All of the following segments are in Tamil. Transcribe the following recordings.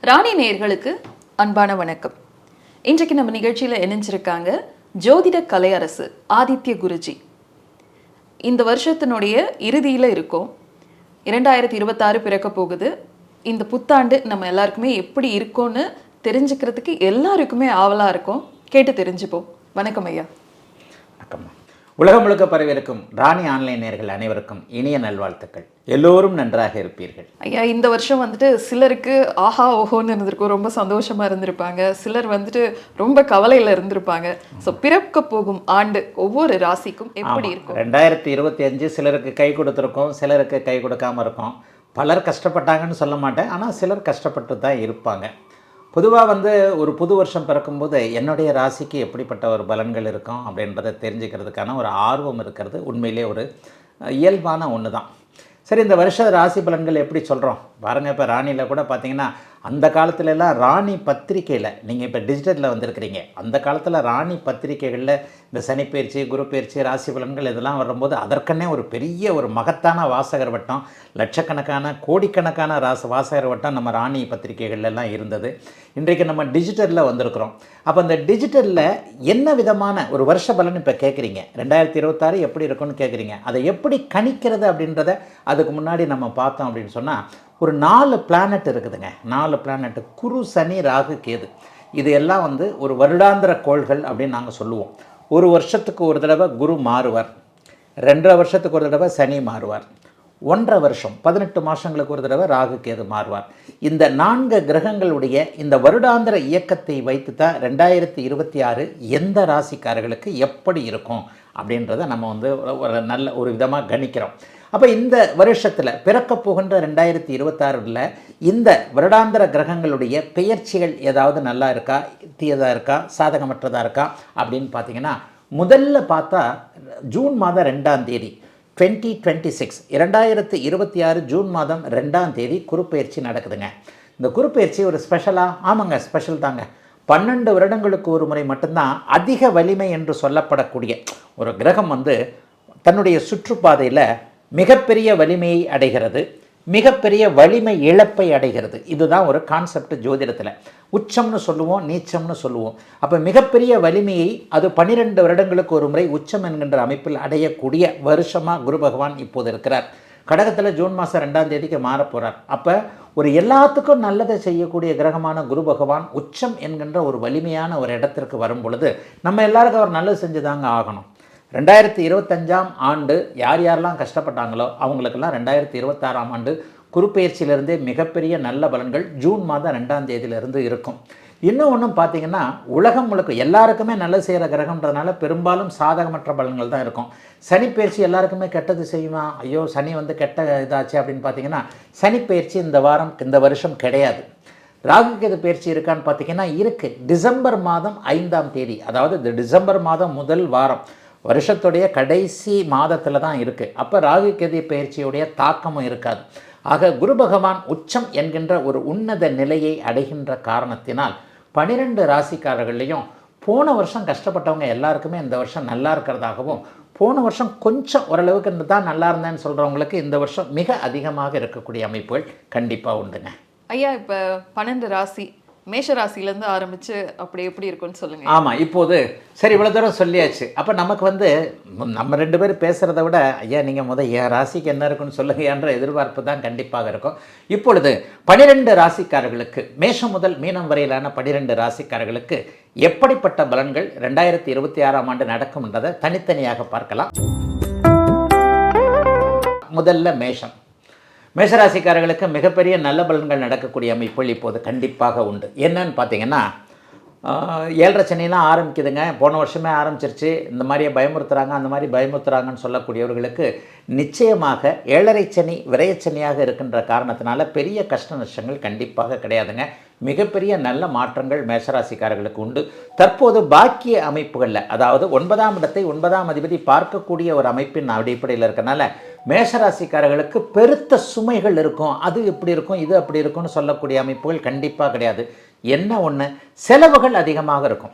ராணி நேயர்களுக்கு அன்பான வணக்கம். இன்றைக்கு நம்ம நிகழ்ச்சியில் இணைஞ்சிருக்காங்க ஜோதிட கலையரசு ஆதித்ய குருஜி. இந்த வருஷத்தினுடைய இறுதியில் இருக்கோம். 2026 பிறக்க போகுது. இந்த புத்தாண்டு நம்ம எல்லாருக்குமே எப்படி இருக்கும்னு தெரிஞ்சுக்கிறதுக்கு எல்லாருக்குமே ஆவலாக இருக்கும். கேட்டு தெரிஞ்சுப்போம். வணக்கம் ஐயா. வணக்கம். உலகம் முழுக்க பரவியிருக்கும் ராணி ஆன்லைன் நேயர்கள் அனைவருக்கும் இனிய நல்வாழ்த்துக்கள். எல்லோரும் நன்றாக இருப்பீர்கள். ஐயா, இந்த வருஷம் வந்துட்டு சிலருக்கு ஆஹா ஓஹோன்னு இருந்திருக்கும், ரொம்ப சந்தோஷமா இருந்திருப்பாங்க. சிலர் வந்துட்டு ரொம்ப கவலையில் இருந்திருப்பாங்க. ஸோ பிறக்க போகும் ஆண்டு ஒவ்வொரு ராசிக்கும் எப்படி இருக்கும்? 2025 சிலருக்கு கை கொடுத்துருக்கோம், சிலருக்கு கை கொடுக்காம இருக்கும். பலர் கஷ்டப்பட்டாங்கன்னு சொல்ல மாட்டேன், ஆனால் சிலர் கஷ்டப்பட்டு தான் இருப்பாங்க. பொதுவாக ஒரு புது வருஷம் பிறக்கும்போது என்னுடைய ராசிக்கு எப்படிப்பட்ட ஒரு பலன்கள் இருக்கும் அப்படின்றத தெரிஞ்சுக்கிறதுக்கான ஒரு ஆர்வம் இருக்கிறது உண்மையிலே ஒரு இயல்பான ஒன்று தான். சரி, இந்த வருஷ ராசி பலன்கள் எப்படி சொல்கிறோம் பாருங்கள். இப்போ ராணியில் கூட பார்த்தீங்கன்னா, அந்த காலத்துலலாம் ராணி பத்திரிக்கையில், நீங்கள் இப்போ டிஜிட்டலில் வந்திருக்கிறீங்க, அந்த காலத்தில் ராணி பத்திரிக்கைகளில் இந்த சனிப்பயிற்சி, குரு பயிற்சி, ராசி பலன்கள் இதெல்லாம் வரும்போது அதற்கன்னே ஒரு பெரிய ஒரு மகத்தான வாசகர் வட்டம், லட்சக்கணக்கான கோடிக்கணக்கான வாசகர் வட்டம் நம்ம ராணி பத்திரிகைகள்லாம் இருந்தது. இன்றைக்கு நம்ம டிஜிட்டலில் வந்திருக்கிறோம். அப்போ அந்த டிஜிட்டலில் என்ன விதமான ஒரு வருஷ பலன் இப்போ கேட்குறீங்க, 2026 எப்படி இருக்குன்னு கேட்குறீங்க. அதை எப்படி கணிக்கிறது அப்படின்றத அதுக்கு முன்னாடி நம்ம பார்த்தோம் அப்படின்னு சொன்னால், ஒரு 4 பிளானட் இருக்குதுங்க. 4 பிளானட், குரு, சனி, ராகு, கேது. இது எல்லாம் ஒரு வருடாந்திர கோள்கள் அப்படின்னு நாங்கள் சொல்லுவோம். ஒரு வருஷத்துக்கு ஒரு தடவை குரு மாறுவார், 2.5 வருஷத்துக்கு ஒரு தடவை சனி மாறுவார், 1.5 வருஷம் 18 மாதங்களுக்கு ஒரு தடவை ராகு, கேது மாறுவார். இந்த 4 கிரகங்களுடைய இந்த வருடாந்திர இயக்கத்தை வைத்து தான் 2026 எந்த ராசிக்காரர்களுக்கு எப்படி இருக்கும் அப்படின்றத நம்ம ஒரு நல்ல ஒரு விதமாக கணிக்கிறோம். அப்போ இந்த வருஷத்தில் பிறக்க போகின்ற 2026 இந்த வருடாந்திர கிரகங்களுடைய பெயர்ச்சிகள் ஏதாவது நல்லா இருக்கா, தீயதாக இருக்கா, சாதகமற்றதாக இருக்கா அப்படின்னு பார்த்தீங்கன்னா, முதல்ல பார்த்தா ஜூன் மாதம் 2ஆம் தேதி 2026 2026 ஜூன் மாதம் 2ஆம் தேதி குருப்பெயர்ச்சி நடக்குதுங்க. இந்த குருப்பெயர்ச்சி ஒரு ஸ்பெஷலாக, ஆமாங்க ஸ்பெஷல் தாங்க. 12 வருடங்களுக்கு ஒரு முறை மட்டும்தான் அதிக வலிமை என்று சொல்லப்படக்கூடிய ஒரு கிரகம் தன்னுடைய சுற்றுப்பாதையில் மிகப்பெரிய வலிமையை அடைகிறது, மிகப்பெரிய வலிமை இழப்பை அடைகிறது. இதுதான் ஒரு கான்செப்ட் ஜோதிடத்தில். உச்சம்னு சொல்லுவோம், நீச்சம்னு சொல்லுவோம். அப்போ மிகப்பெரிய வலிமையை அது 12 வருடங்களுக்கு ஒரு முறை உச்சம் என்கின்ற அமைப்பில் அடையக்கூடிய வருஷமாக குரு பகவான் இப்போது இருக்கிறார். கடகத்தில் ஜூன் மாதம் 2ஆம் தேதிக்கு மாறப்போகிறார். அப்போ ஒரு எல்லாத்துக்கும் நல்லதை செய்யக்கூடிய கிரகமான குரு பகவான் உச்சம் என்கின்ற ஒரு வலிமையான ஒரு இடத்திற்கு வரும் பொழுது நம்ம எல்லாருக்கும் அவர் நல்லது செஞ்சு தாங்க ஆகணும். 2025ஆம் ஆண்டு யார் யாரெல்லாம் கஷ்டப்பட்டாங்களோ அவங்களுக்கெல்லாம் 2026ஆம் ஆண்டு குருப்பெயர்ச்சியிலிருந்தே மிகப்பெரிய நல்ல பலன்கள் ஜூன் மாதம் 2ஆம் தேதியிலிருந்து இருக்கும். இன்னும் ஒன்றும் பார்த்தீங்கன்னா, உலகம் முழுக்க எல்லாருக்குமே நல்லது செய்கிற கிரகம்ன்றதுனால பெரும்பாலும் சாதகமற்ற பலன்கள் தான் இருக்கும். சனிப்பெயர்ச்சி எல்லாருக்குமே கெட்டது செய்யுமா, ஐயோ சனி கெட்ட இதாச்சு அப்படின்னு பார்த்தீங்கன்னா, சனிப்பெயர்ச்சி இந்த வருஷம் கிடையாது. ராகு கேது பயிற்சி இருக்கான்னு பார்த்தீங்கன்னா இருக்குது. டிசம்பர் மாதம் 5ஆம் தேதி, அதாவது இந்த டிசம்பர் மாதம் முதல் வாரம், வருஷத்துடைய கடைசி மாதத்தில் தான் இருக்குது. அப்போ ராகு கேது பயிற்சியுடைய தாக்கமும் இருக்காது. ஆக குரு பகவான் உச்சம் என்கின்ற ஒரு உன்னத நிலையை அடைகின்ற காரணத்தினால் 12 ராசிக்காரர்களையும் போன வருஷம் கஷ்டப்பட்டவங்க எல்லாருக்குமே இந்த வருஷம் நல்லா இருக்கிறதாகவும், போன வருஷம் கொஞ்சம் ஓரளவுக்கு தான் நல்லா இருந்தேன்னு சொல்கிறவங்களுக்கு இந்த வருஷம் மிக அதிகமாக இருக்கக்கூடிய அமைப்புகள் கண்டிப்பாக உண்டுங்க. ஐயா, இப்போ 12 ராசி மேஷ ராசியிலேருந்து ஆரம்பித்து அப்படி எப்படி இருக்குன்னு சொல்லுங்கள். ஆமாம், இப்போது சரி இவ்வளோ தூரம் சொல்லியாச்சு. அப்போ நமக்கு நம்ம 2 பேர் பேசுகிறத விட, ஐயா நீங்கள் என் ராசிக்கு என்ன இருக்குன்னு சொல்லுங்க என்ற எதிர்பார்ப்பு தான் கண்டிப்பாக இருக்கும். இப்பொழுது 12 ராசிக்காரர்களுக்கு, மேஷம் முதல் மீனம் வரையிலான 12 ராசிக்காரர்களுக்கு எப்படிப்பட்ட பலன்கள் 2026ஆம் ஆண்டு நடக்கும்ன்றதை தனித்தனியாக பார்க்கலாம். முதல்ல மேஷராசிக்காரர்களுக்கு மிகப்பெரிய நல்ல பலன்கள் நடக்கக்கூடிய அமைப்புகள் இப்போது கண்டிப்பாக உண்டு. என்னன்னு பார்த்தீங்கன்னா, 7.5 சனிலாம் ஆரம்பிக்குதுங்க. போன வருஷமே ஆரம்பிச்சிருச்சு. இந்த மாதிரியே பயமுறுத்துகிறாங்க, அந்த மாதிரி பயமுறுத்துகிறாங்கன்னு சொல்லக்கூடியவர்களுக்கு நிச்சயமாக 7.5 சனி விரயச்சனியாக இருக்கின்ற காரணத்தினால பெரிய கஷ்ட நஷ்டங்கள் கண்டிப்பாக கிடையாதுங்க. மிகப்பெரிய நல்ல மாற்றங்கள் மேஷராசிக்காரர்களுக்கு உண்டு. தற்போது பாக்கிய அமைப்புகளில், அதாவது 9ஆம் இடத்தை 9ஆம் அதிபதி பார்க்கக்கூடிய ஒரு அமைப்பின் அடிப்படையில் இருக்கனால மேஷராசிக்காரர்களுக்கு பெருத்த சுமைகள் இருக்கும். அது இப்படி இருக்கும், இது அப்படி இருக்கும்னு சொல்லக்கூடிய அமைப்புகள் கண்டிப்பாக கிடையாது. என்ன ஒன்று, செலவுகள் அதிகமாக இருக்கும்.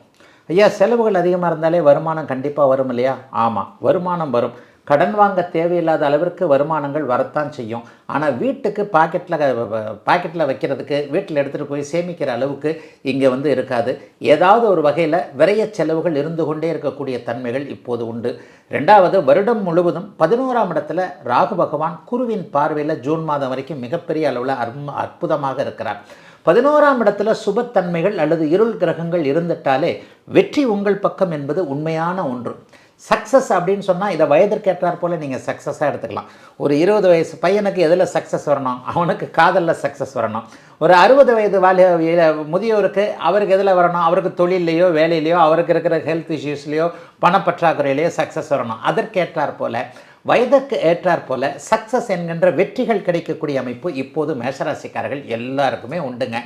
ஐயா செலவுகள் அதிகமாக இருந்தாலே வருமானம் கண்டிப்பாக வரும் இல்லையா? ஆமாம், வருமானம் வரும். கடன் வாங்க தேவையில்லாத அளவிற்கு வருமானங்கள் வரத்தான் செய்யும். ஆனால் வீட்டுக்கு பாக்கெட்டில் வைக்கிறதுக்கு, வீட்டில் எடுத்துகிட்டு போய் சேமிக்கிற அளவுக்கு இங்கே இருக்காது. ஏதாவது ஒரு வகையில் விரைய செலவுகள் இருந்து கொண்டே இருக்கக்கூடிய தன்மைகள் இப்போது உண்டு. ரெண்டாவது, வருடம் முழுவதும் 11ஆம் இடத்துல ராகு பகவான் குருவின் பார்வையில் ஜூன் மாதம் வரைக்கும் மிகப்பெரிய அளவில் அற்புதமாக இருக்கிறார். 11ஆம் இடத்துல சுபத்தன்மைகள் அல்லது இருள் கிரகங்கள் இருந்துட்டாலே வெற்றி உங்கள் பக்கம் என்பது உண்மையான ஒன்று. சக்ஸஸ் அப்படின்னு சொன்னால் இதை வயதிற்கேற்றார் போல் நீங்கள் சக்ஸஸாக எடுத்துக்கலாம். ஒரு 20 வயசு பையனுக்கு எதில் சக்ஸஸ் வரணும்? அவனுக்கு காதலில் சக்ஸஸ் வரணும். ஒரு 60 வயது முதியோருக்கு அவருக்கு எதில் வரணும்? அவருக்கு தொழிலையோ வேலையிலையோ அவருக்கு இருக்கிற ஹெல்த் இஷ்யூஸ்லையோ பணப்பற்றாக்குறையிலையோ சக்ஸஸ் வரணும். அதற்கேற்றார் போல் வயதுக்கு ஏற்றார் போல சக்ஸஸ் என்கின்ற வெற்றிகள் கிடைக்கக்கூடிய அமைப்பு இப்போது மேஷராசிக்காரர்கள் எல்லாருக்குமே உண்டுங்க.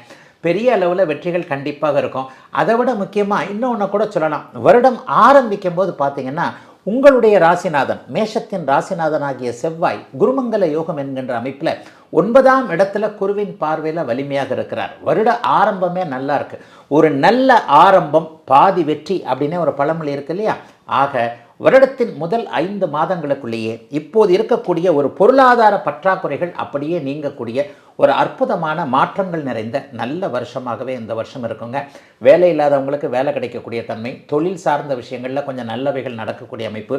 பெரிய அளவில் வெற்றிகள் கண்டிப்பாக இருக்கும். அதை விட முக்கியமாக இன்னொன்று கூட சொல்லலாம். வருடம் ஆரம்பிக்கும் போது பார்த்தீங்கன்னா உங்களுடைய ராசிநாதன், மேஷத்தின் ராசிநாதன் ஆகிய செவ்வாய் குருமங்கல யோகம் என்கின்ற அமைப்பில் 9ஆம் இடத்துல குருவின் பார்வையில் வலிமையாக இருக்கிறார். வருட ஆரம்பமே நல்லா இருக்கு. ஒரு நல்ல ஆரம்பம் பாதி வெற்றி அப்படின்னு ஒரு பழமொழி இருக்கு இல்லையா? ஆக வருடத்தின் முதல் 5 மாதங்களுக்குள்ளேயே இப்போது இருக்கக்கூடிய ஒரு பொருளாதார பற்றாக்குறைகள் அப்படியே நீங்கக்கூடிய ஒரு அற்புதமான மாற்றங்கள் நிறைந்த நல்ல வருஷமாகவே இந்த வருஷம் இருக்குங்க. வேலை இல்லாதவங்களுக்கு வேலை கிடைக்கக்கூடிய தன்மை, தொழில் சார்ந்த விஷயங்களில் கொஞ்சம் நல்லவைகள் நடக்கக்கூடிய அமைப்பு,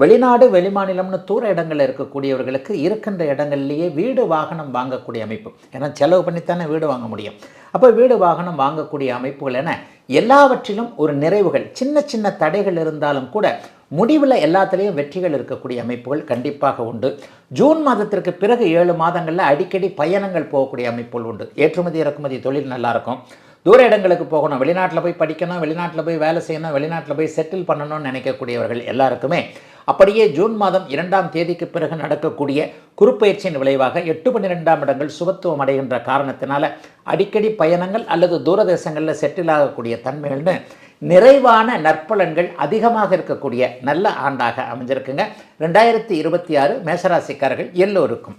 வெளிநாடு வெளிமாநிலம்னு தூர இடங்களில் இருக்கக்கூடியவர்களுக்கு இருக்கின்ற இடங்கள்லேயே வீடு வாகனம் வாங்கக்கூடிய அமைப்பு. ஏன்னா செலவு பண்ணித்தானே வீடு வாங்க முடியும். அப்போ வீடு வாகனம் வாங்கக்கூடிய அமைப்புகள் என எல்லாவற்றிலும் ஒரு நிறைவுகள், சின்ன சின்ன தடைகள் இருந்தாலும் கூட முடிவில் எல்லாத்துலேயும் வெற்றிகள் இருக்கக்கூடிய அமைப்புகள் கண்டிப்பாக உண்டு. ஜூன் மாதத்திற்கு பிறகு 7 மாதங்களில் அடிக்கடி பயணங்கள் போகக்கூடிய அமைப்புகள் உண்டு. ஏற்றுமதி இறக்குமதி தொழில் நல்லாயிருக்கும். தூர இடங்களுக்கு போகணும், வெளிநாட்டில் போய் படிக்கணும், வெளிநாட்டில் போய் வேலை செய்யணும், வெளிநாட்டில் போய் செட்டில் பண்ணணும்னு நினைக்கக்கூடியவர்கள் எல்லாருக்குமே அப்படியே ஜூன் மாதம் 2ஆம் தேதிக்கு பிறகு நடக்கக்கூடிய குருப்பெயர்ச்சியின் விளைவாக 8, 12ஆம் இடங்கள் சுபத்துவம் அடைகின்ற காரணத்தினால அடிக்கடி பயணங்கள் அல்லது தூரதேசங்களில் செட்டில் ஆகக்கூடிய தன்மைகள்னு நிறைவான நற்பலன்கள் அதிகமாக இருக்கக்கூடிய நல்ல ஆண்டாக அமைஞ்சிருக்குங்க 2026 மேஷராசிக்காரர்கள் எல்லோருக்கும்.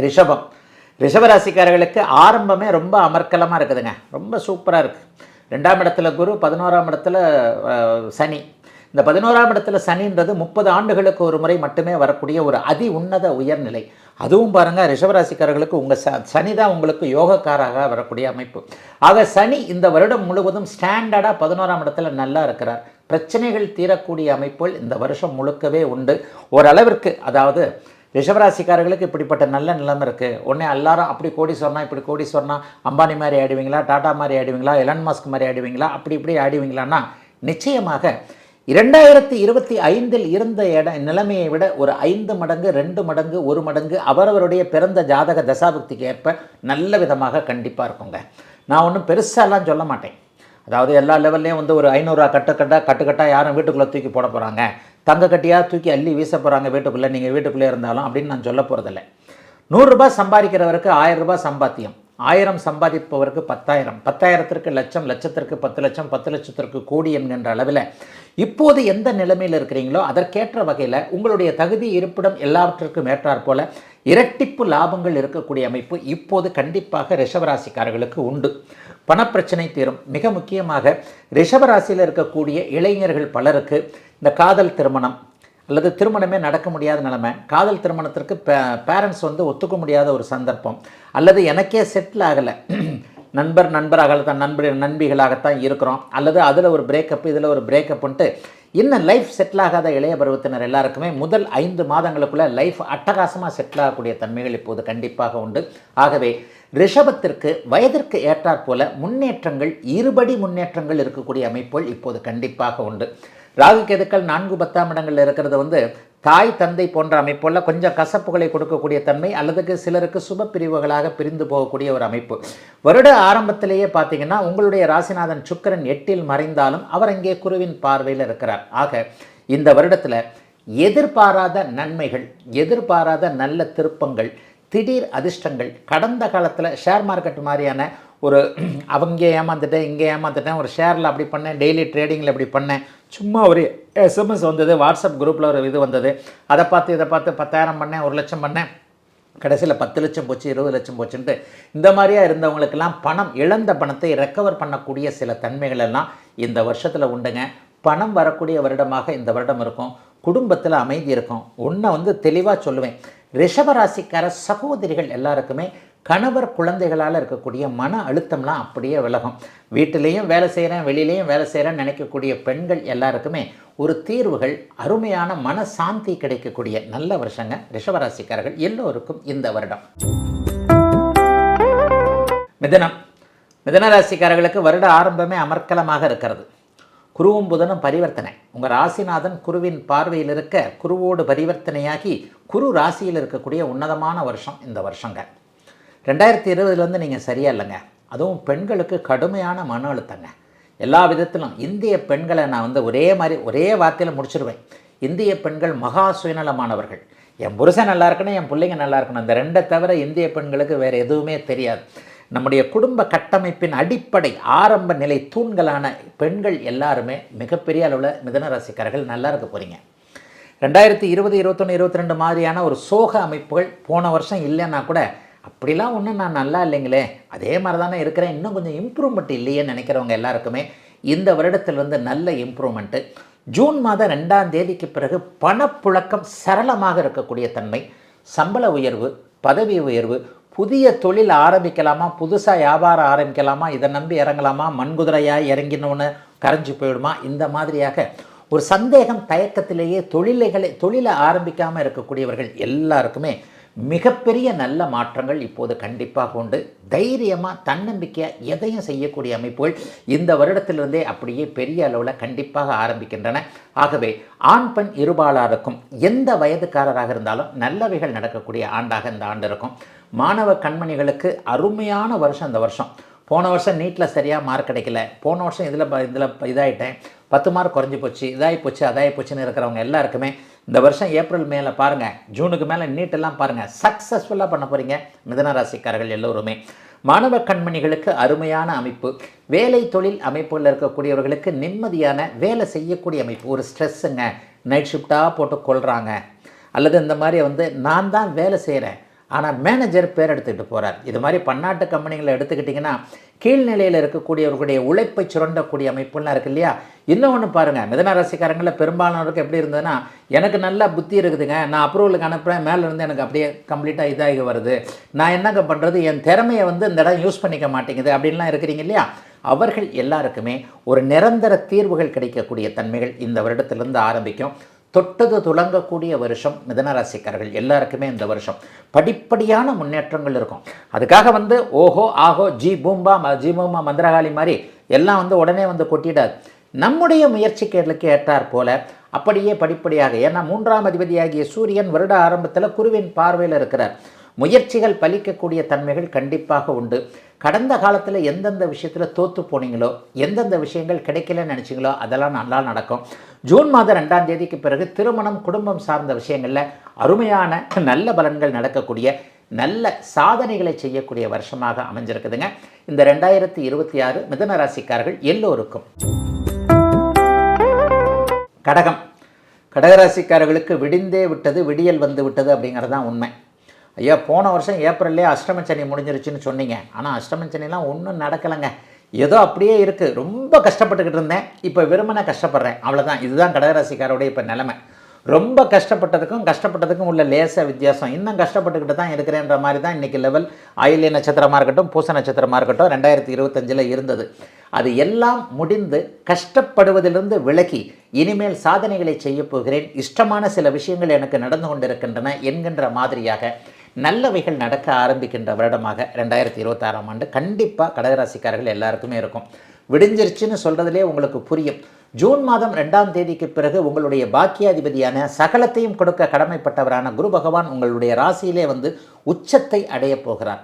ரிஷபம், ரிஷபராசிக்காரர்களுக்கு ஆரம்பமே ரொம்ப அமர்க்கலமாக இருக்குதுங்க. ரொம்ப சூப்பராக இருக்குது. 2ஆம் இடத்துல குரு, 11ஆம் இடத்துல சனி. இந்த 11ஆம் இடத்துல சனின்றது 30 ஆண்டுகளுக்கு ஒரு முறை மட்டுமே வரக்கூடிய ஒரு அதி உன்னத உயர்நிலை. அதுவும் பாருங்கள், ரிஷபராசிக்காரர்களுக்கு உங்கள் சனி தான் உங்களுக்கு யோகக்காராக வரக்கூடிய அமைப்பு. ஆக சனி இந்த வருடம் முழுவதும் ஸ்டாண்டர்டாக 11ஆம் இடத்துல நல்லா இருக்கிறார். பிரச்சனைகள் தீரக்கூடிய அமைப்புகள் இந்த வருஷம் முழுக்கவே உண்டு. ஓரளவிற்கு, அதாவது ரிஷபராசிக்காரர்களுக்கு இப்படிப்பட்ட நல்ல நிலைமை இருக்குது. உடனே எல்லாரும் அப்படி கோடி சொன்னால் இப்படி கோடி சொன்னால் அம்பானி மாதிரி ஆடுவீங்களா, டாடா மாதிரி ஆடுவீங்களா, எலன் மஸ்க் மாதிரி ஆடுவீங்களா, அப்படி இப்படி ஆடுவீங்களான்னா நிச்சயமாக 2025 இருந்த நிலைமையை விட ஒரு 5 மடங்கு, 2 மடங்கு, 1 மடங்கு அவரவருடைய பிறந்த ஜாதக தசாபுக்திக்கு ஏற்ப நல்ல விதமாக கண்டிப்பாக இருக்குங்க. நான் ஒன்றும் பெருசாலாம் சொல்ல மாட்டேன். அதாவது எல்லா லெவல்லையும் ஒரு 500 ரூபா கட்டுக்கட்டாக யாரும் வீட்டுக்குள்ளே தூக்கி போட போகிறாங்க, தங்க கட்டியாக தூக்கி அள்ளி வீச போகிறாங்க வீட்டுக்குள்ளே, நீங்கள் வீட்டுக்குள்ளே இருந்தாலும் அப்படின்னு நான் சொல்ல போகிறதில்ல. 100 ரூபாய் சம்பாதிக்கிறவருக்கு 1000 ரூபாய் சம்பாத்தியம், 1000 சம்பாதிப்பவருக்கு 10,000, 10,000த்திற்கு லட்சம், லட்சத்திற்கு 10 லட்சம், 10 லட்சத்திற்கு கோடி என்கின்ற அளவில் இப்போது எந்த நிலைமையில் இருக்கிறீங்களோ அதற்கேற்ற வகையில் உங்களுடைய தகுதி, இருப்பிடம் எல்லாவற்றிற்கும் ஏற்றாற் போல இரட்டிப்பு லாபங்கள் இருக்கக்கூடிய அமைப்பு இப்போது கண்டிப்பாக ரிஷபராசிக்காரர்களுக்கு உண்டு. பணப்பிரச்சனை தீரும். மிக முக்கியமாக ரிஷபராசியில் இருக்கக்கூடிய இளைஞர்கள் பலருக்கு இந்த காதல் திருமணம் அல்லது திருமணமே நடக்க முடியாத நிலைமை, காதல் திருமணத்திற்கு பேரண்ட்ஸ் ஒத்துக்க முடியாத ஒரு சந்தர்ப்பம், அல்லது எனக்கே செட்டில் ஆகலை, நண்பராகத்தான் நண்பிகளாகத்தான் இருக்கிறோம், அல்லது அதில் ஒரு பிரேக்கப் இதில் ஒரு பிரேக்கப்புன்ட்டு இன்னும் லைஃப் செட்டில் ஆகாத இளைய பருவத்தினர் எல்லாருக்குமே முதல் 5 மாதங்களுக்குள்ளே லைஃப் அட்டகாசமாக செட்டில் ஆகக்கூடிய தன்மைகள் இப்போது கண்டிப்பாக உண்டு. ஆகவே ரிஷபத்திற்கு வயதிற்கு ஏற்றாற் போல முன்னேற்றங்கள், இருபடி முன்னேற்றங்கள் இருக்கக்கூடிய அமைப்புகள் இப்போது கண்டிப்பாக உண்டு. ராகு கேதுக்கள் 4, 10ஆம் இடங்களில் இருக்கிறது தாய் தந்தை போன்ற அமைப்புள்ள கொஞ்சம் கசப்புகளை கொடுக்கக்கூடிய தன்மை, அல்லது சிலருக்கு சுப பிரிவுகளாக பிரிந்து போகக்கூடிய ஒரு அமைப்பு. வருட ஆரம்பத்திலேயே பார்த்தீங்கன்னா உங்களுடைய ராசிநாதன் சுக்கிரன் 8இல் மறைந்தாலும் அவர் அங்கே குருவின் பார்வையில் இருக்கிறார். ஆக இந்த வருடத்தில் எதிர்பாராத நன்மைகள், எதிர்பாராத நல்ல திருப்பங்கள், திடீர் அதிர்ஷ்டங்கள், கடந்த காலத்தில் ஷேர் மார்க்கெட் மாதிரியான ஒரு அவங்க ஏமாந்துட்டேன், இங்கே ஏமாந்துட்டேன், ஒரு ஷேரில் அப்படி பண்ணேன், டெய்லி ட்ரேடிங்கில் இப்படி பண்ணேன், சும்மா ஒரு எஸ்எம்எஸ் வந்தது, வாட்ஸ்அப் குரூப்பில் ஒரு இது வந்தது, அதை பார்த்து இதை பார்த்து 10,000 பண்ணேன், 1 லட்சம் பண்ணேன், கடைசியில் 10 லட்சம் போச்சு, 20 லட்சம் போச்சுன்ட்டு இந்த மாதிரியாக இருந்தவங்களுக்கெல்லாம் இழந்த பணத்தை ரெக்கவர் பண்ணக்கூடிய சில தன்மைகள் எல்லாம் இந்த வருஷத்தில் உண்டுங்க. பணம் வரக்கூடிய வருடமாக இந்த வருடம் இருக்கும். குடும்பத்தில் அமைதி இருக்கும். ஒன்றை வந்து தெளிவாக சொல்லுவேன், ரிஷபராசிக்கார சகோதரிகள் எல்லாருக்குமே கணவர் குழந்தைகளால் இருக்கக்கூடிய மன அழுத்தம்லாம் அப்படியே விலகும். வீட்டிலையும் வேலை செய்கிறேன், வெளியிலையும் வேலை செய்கிறேன்னு நினைக்கக்கூடிய பெண்கள் எல்லாருக்குமே ஒரு தீர்வுகள், அருமையான மன சாந்தி கிடைக்கக்கூடிய நல்ல வருஷங்க ரிஷபராசிக்காரர்கள் எல்லோருக்கும் இந்த வருடம். மிதனம். மிதனராசிக்காரர்களுக்கு வருட ஆரம்பமே அமர்க்கலமாக இருக்கிறது. குருவும் புதனும் பரிவர்த்தனை. உங்கள் ராசிநாதன் குருவின் பார்வையில் இருக்க குருவோடு பரிவர்த்தனையாகி குரு ராசியில் இருக்கக்கூடிய உன்னதமான வருஷம் இந்த வருஷங்க. 2020 நீங்கள் சரியா இல்லைங்க. அதுவும் பெண்களுக்கு கடுமையான மன அழுத்தங்க எல்லா விதத்திலும். இந்திய பெண்களை நான் வந்து ஒரே வார்த்தையில் முடிச்சிருவேன். இந்திய பெண்கள் மகா சுயநலமானவர்கள். என் புருஷன் நல்லா இருக்கணும், என் பிள்ளைங்க நல்லா இருக்கணும், இந்த ரெண்டை தவிர இந்திய பெண்களுக்கு வேறு எதுவுமே தெரியாது. நம்முடைய குடும்ப கட்டமைப்பின் அடிப்படை ஆரம்ப நிலை தூண்களான பெண்கள் எல்லாருமே மிகப்பெரிய அளவில் மிதனராசிக்காரர்கள் நல்லா இருக்க போகிறீங்க. 2020, 21, 22 மாதிரியான ஒரு சோக அமைப்புகள் போன வருஷம் இல்லைன்னா கூட அப்படிலாம் ஒன்றும் நான் நல்லா இல்லைங்களே, அதே மாதிரி தானே இருக்கிறேன், இன்னும் கொஞ்சம் இம்ப்ரூவ்மெண்ட் இல்லையேன்னு நினைக்கிறவங்க எல்லாருக்குமே இந்த வருடத்திலிருந்து நல்ல இம்ப்ரூவ்மெண்ட்டு. ஜூன் மாதம் 2ஆம் தேதிக்கு பிறகு பணப்புழக்கம் சரளமாக இருக்கக்கூடிய தன்மை, சம்பள உயர்வு, பதவி உயர்வு, புதிய தொழில் ஆரம்பிக்கலாமா, புதுசாக வியாபாரம் ஆரம்பிக்கலாமா, இதை நம்பி இறங்கலாமா, மண்குதிரையாக இறங்கினோன்னு கரைஞ்சி போயிடுமா, இந்த மாதிரியாக ஒரு சந்தேகம் தயக்கத்திலேயே தொழிலை ஆரம்பிக்காமல் இருக்கக்கூடியவர்கள் எல்லாருக்குமே மிகப்பெரிய நல்ல மாற்றங்கள் இப்போது கண்டிப்பாக உண்டு. தைரியமாக தன்னம்பிக்கையாக எதையும் செய்யக்கூடிய அமைப்புகள் இந்த வருடத்திலிருந்தே அப்படியே பெரிய அளவில் கண்டிப்பாக ஆரம்பிக்கின்றன. ஆகவே ஆண் பெண் இருபாலாருக்கும் எந்த வயதுக்காரராக இருந்தாலும் நல்லவைகள் நடக்கக்கூடிய ஆண்டாக இந்த ஆண்டு இருக்கும். மாணவ கண்மணிகளுக்கு அருமையான வருஷம் இந்த வருஷம். போன வருஷம் நீட்டில் சரியாக மார்க் கிடைக்கல, போன வருஷம் இதில் இதாகிட்டேன், 10 மார்க் குறைஞ்சி போச்சு, இதாகி போச்சு, அதாகி போச்சுன்னு இருக்கிறவங்க எல்லாருக்குமே இந்த வருஷம் ஏப்ரல் மேலே பாருங்கள், ஜூனுக்கு மேலே நீட்டெல்லாம் பாருங்கள், சக்ஸஸ்ஃபுல்லாக பண்ண போகிறீங்க மிதனராசிக்காரர்கள் எல்லோருமே. மாணவ கண்மணிகளுக்கு அருமையான அமைப்பு. வேலை தொழில் அமைப்புகளில் இருக்கக்கூடியவர்களுக்கு நிம்மதியான வேலை செய்யக்கூடிய அமைப்பு. ஒரு ஸ்ட்ரெஸ்ஸுங்க, நைட் ஷிஃப்டாக போட்டு கொள்கிறாங்க, அல்லது இந்த மாதிரி வந்து நான் தான் வேலை செய்கிறேன் ஆனால் மேனேஜர் பேர் எடுத்துக்கிட்டு போகிறார். இது மாதிரி பன்னாட்டு கம்பெனிகளை எடுத்துக்கிட்டிங்கன்னா கீழ்நிலையில் இருக்கக்கூடியவர்களுடைய உழைப்பை சுரண்டக்கூடிய அமைப்புலாம் இருக்குது இல்லையா. இன்னொன்று பாருங்கள், மிதனராசிக்காரங்களில் பெரும்பாலானவருக்கு எப்படி இருந்ததுன்னா, எனக்கு நல்லா புத்தி இருக்குதுங்க, நான் அப்ரூவலுக்கு அனுப்புகிறேன், மேலேருந்து எனக்கு அப்படியே கம்ப்ளீட்டாக இதாகி வருது, நான் என்னங்க பண்ணுறது, என் திறமையை வந்து இந்த இடம் யூஸ் பண்ணிக்க மாட்டேங்குது அப்படின்லாம் இருக்கிறீங்க இல்லையா. அவர்கள் எல்லாருக்குமே ஒரு நிரந்தர தீர்வுகள் கிடைக்கக்கூடிய தன்மைகள் இந்த வருடத்திலிருந்து ஆரம்பிக்கும். தொட்டது துளங்கக்கூடிய வருஷம் மிதனராசிக்காரர்கள் எல்லாருக்குமே இந்த வருஷம் படிப்படியான முன்னேற்றங்கள் இருக்கும். அதுக்காக வந்து ஓஹோ ஆஹோ ஜி பூம்பா மந்திரகாளி மாதிரி எல்லாம் வந்து உடனே வந்து கொட்டிடாது. நம்முடைய முயற்சிகளுக்கு ஏற்றார் போல அப்படியே படிப்படியாக, ஏன்னா 3ஆம் அதிபதியாகிய சூரியன் வருட ஆரம்பத்தில் குருவின் பார்வையில் இருக்கிறார். முயற்சிகள் பலிக்கக்கூடிய தன்மைகள் கண்டிப்பாக உண்டு. கடந்த காலத்தில் எந்தெந்த விஷயத்தில் தோற்று போனீங்களோ, எந்தெந்த விஷயங்கள் கிடைக்கலன்னு நினச்சிங்களோ அதெல்லாம் நல்லா நடக்கும். ஜூன் மாதம் 2ஆம் தேதிக்கு பிறகு திருமணம், குடும்பம் சார்ந்த விஷயங்களில் அருமையான நல்ல பலன்கள் நடக்கக்கூடிய, நல்ல சாதனைகளை செய்யக்கூடிய வருஷமாக அமைஞ்சிருக்குதுங்க இந்த 2026 மிதனராசிக்காரர்கள் எல்லோருக்கும். கடகம். கடகராசிக்காரர்களுக்கு விடிந்தே விட்டது, விடியல் வந்து விட்டது அப்படிங்கிறது தான் உண்மை. ஐயா, போன வருஷம் ஏப்ரல்லே அஷ்டமச்சனி முடிஞ்சிருச்சுன்னு சொன்னீங்க, ஆனால் அஷ்டமச்சனிலாம் ஒன்றும் நடக்கலைங்க, ஏதோ அப்படியே இருக்குது. ரொம்ப கஷ்டப்பட்டுக்கிட்டு இருந்தேன், இப்போ வெறுமனே கஷ்டப்படுறேன், அவ்வளோதான். இதுதான் கடகராசிக்காரோடைய இப்போ நிலைமை. ரொம்ப கஷ்டப்பட்டதுக்கும் உள்ள லேச வித்தியாசம். இன்னும் கஷ்டப்பட்டுக்கிட்டு தான் இருக்கிறேன்ற மாதிரி தான் இன்றைக்கி லெவல். ஆயில்ய நட்சத்திரமாக இருக்கட்டும், பூச நட்சத்திரமாக இருக்கட்டும் 2025 இருந்தது. அது எல்லாம் முடிந்து கஷ்டப்படுவதிலிருந்து விலகி இனிமேல் சாதனைகளை செய்ய போகிறேன், இஷ்டமான சில விஷயங்கள் எனக்கு நடந்து கொண்டிருக்கின்றன என்கின்ற மாதிரியாக நல்லவைகள் நடக்க ஆரம்பிக்கின்ற வருடமாக 2026ஆம் ஆண்டு கண்டிப்பாக கடகராசிக்காரர்கள் எல்லாருக்குமே இருக்கும். விடிஞ்சிருச்சுன்னு சொல்கிறதுலே உங்களுக்கு புரியும். ஜூன் மாதம் 2ஆம் தேதிக்கு பிறகு உங்களுடைய பாக்கியாதிபதியான சகலத்தையும் கொடுக்க கடமைப்பட்டவரான குரு பகவான் உங்களுடைய ராசியிலே வந்து உச்சத்தை அடைய போகிறார்.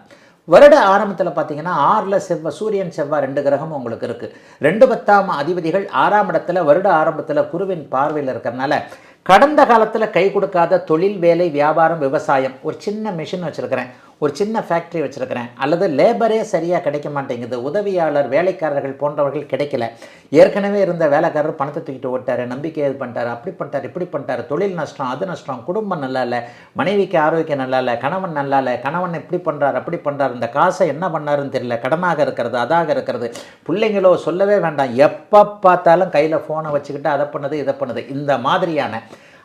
வருட ஆரம்பத்தில் பார்த்தீங்கன்னா 6ல் சூரியன் செவ்வாய் 2 கிரகமும் உங்களுக்கு இருக்குது. 2 10ஆம் அதிபதிகள் 6ஆம் இடத்துல வருட ஆரம்பத்தில் குருவின் பார்வையில் இருக்கிறனால கடந்த காலத்தில் கை கொடுக்காத தொழில், வேலை, வியாபாரம், விவசாயம், ஒரு சின்ன மிஷின் வச்சுருக்கிறேன், ஒரு சின்ன ஃபேக்ட்ரி வச்சுருக்கிறேன், அல்லது லேபரே சரியாக கிடைக்க மாட்டேங்குது, உதவியாளர் வேலைக்காரர்கள் போன்றவர்கள் கிடைக்கல, ஏற்கனவே இருந்த வேலைக்காரர் பணத்தை தூக்கிட்டு ஓட்டார், நம்பிக்கை இது பண்ணிட்டார், அப்படி பண்ணிட்டார், இப்படி பண்ணிட்டார், தொழில் நஷ்டம், அது நஷ்டம், குடும்பம் நல்லா இல்லை, மனைவிக்கு ஆரோக்கியம் நல்லா இல்லை, கணவன் நல்லா இல்லை, கணவன் இப்படி பண்ணுறார், அப்படி பண்ணுறார், இந்த காசை என்ன பண்ணாருன்னு தெரியல, கடனாக இருக்கிறது, அதாக இருக்கிறது, பிள்ளைங்களோ சொல்லவே வேண்டாம், எப்போ பார்த்தாலும் கையில் ஃபோனை வச்சுக்கிட்டு அதை பண்ணுது இதை பண்ணுது. இந்த மாதிரியான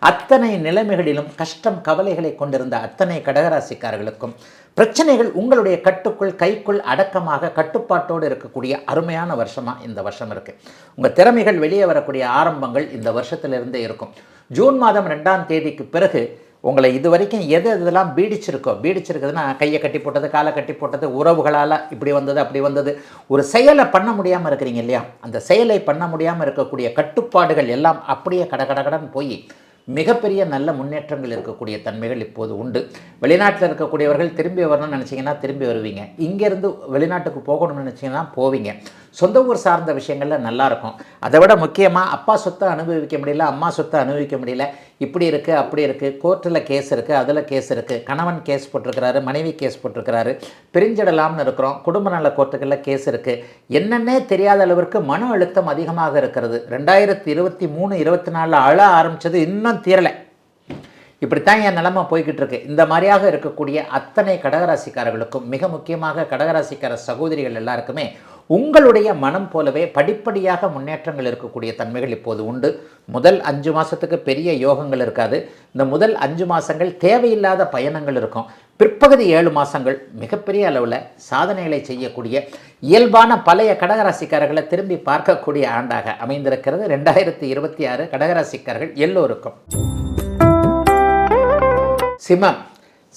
அத்தனை நிலைமைகளிலும் கஷ்டம் கவலைகளை கொண்டிருந்த அத்தனை கடகராசிக்காரர்களுக்கும் பிரச்சனைகள் உங்களுடைய கட்டுக்குள் கைக்குள் அடக்கமாக கட்டுப்பாட்டோடு இருக்கக்கூடிய அருமையான வருஷமாக இந்த வருஷம் இருக்குது. உங்கள் திறமைகள் வெளியே வரக்கூடிய ஆரம்பங்கள் இந்த வருஷத்திலிருந்தே இருக்கும். ஜூன் மாதம் 2ஆம் தேதிக்கு பிறகு உங்களை இது வரைக்கும் எதெல்லாம் பீடிச்சிருக்குதுன்னா கையை கட்டி போட்டது, காலை கட்டி போட்டது, உறவுகளால் இப்படி வந்தது அப்படி வந்தது, ஒரு செயலை பண்ண முடியாமல் இருக்கிறீங்க இல்லையா, அந்த செயலை பண்ண முடியாமல் இருக்கக்கூடிய கட்டுப்பாடுகள் எல்லாம் அப்படியே கடகடகடன் போய் மிகப்பெரிய நல்ல முன்னேற்றங்கள் இருக்கக்கூடிய தன்மைகள் இப்போது உண்டு. வெளிநாட்டில் இருக்கக்கூடியவர்கள் திரும்பி வரணும்னு நினச்சிங்கன்னா திரும்பி வருவீங்க, இங்கேருந்து வெளிநாட்டுக்கு போகணும்னு நினச்சிங்கன்னா போவீங்க. சொந்த ஊர் சார்ந்த விஷயங்களில் நல்லாயிருக்கும். அதை விட முக்கியமாக அப்பா சொத்தை அனுபவிக்க முடியல, அம்மா சொத்தை அனுபவிக்க முடியல, இப்படி இருக்குது அப்படி இருக்குது, கோர்ட்டில் கேஸ் இருக்குது, அதில் கேஸ் இருக்குது, கணவன் கேஸ் போட்டிருக்கிறாரு, மனைவி கேஸ் போட்டிருக்கிறாரு, பிரிஞ்சிடலாம்னு இருக்கிறோம், குடும்ப நல கோர்ட்டுகளில் கேஸ் இருக்குது, என்னென்னே தெரியாத அளவிற்கு மன அழுத்தம் அதிகமாக இருக்கிறது. 2023-24 அழ ஆரம்பித்தது இன்னும் தீரலை. இப்படித்தான் என் நிலைமை போய்கிட்டு இருக்கு. இந்த மாதிரியாக இருக்கக்கூடிய அத்தனை கடகராசிக்காரர்களுக்கும், மிக முக்கியமாக கடகராசிக்கார சகோதரிகள் எல்லாருக்குமே உங்களுடைய மனம் போலவே படிப்படியாக முன்னேற்றங்கள் இருக்கக்கூடிய தன்மைகள் இப்போது உண்டு. முதல் 5 மாதத்துக்கு பெரிய யோகங்கள் இருக்காது. இந்த முதல் 5 மாதங்கள் தேவையில்லாத பயணங்கள் இருக்கும். பிற்பகுதி 7 மாதங்கள் மிகப்பெரிய அளவில் சாதனைகளை செய்யக்கூடிய இயல்பான பழைய கடகராசிக்காரர்களை திரும்பி பார்க்கக்கூடிய ஆண்டாக அமைந்திருக்கிறது 2026 கடகராசிக்காரர்கள் எல்லோருக்கும்.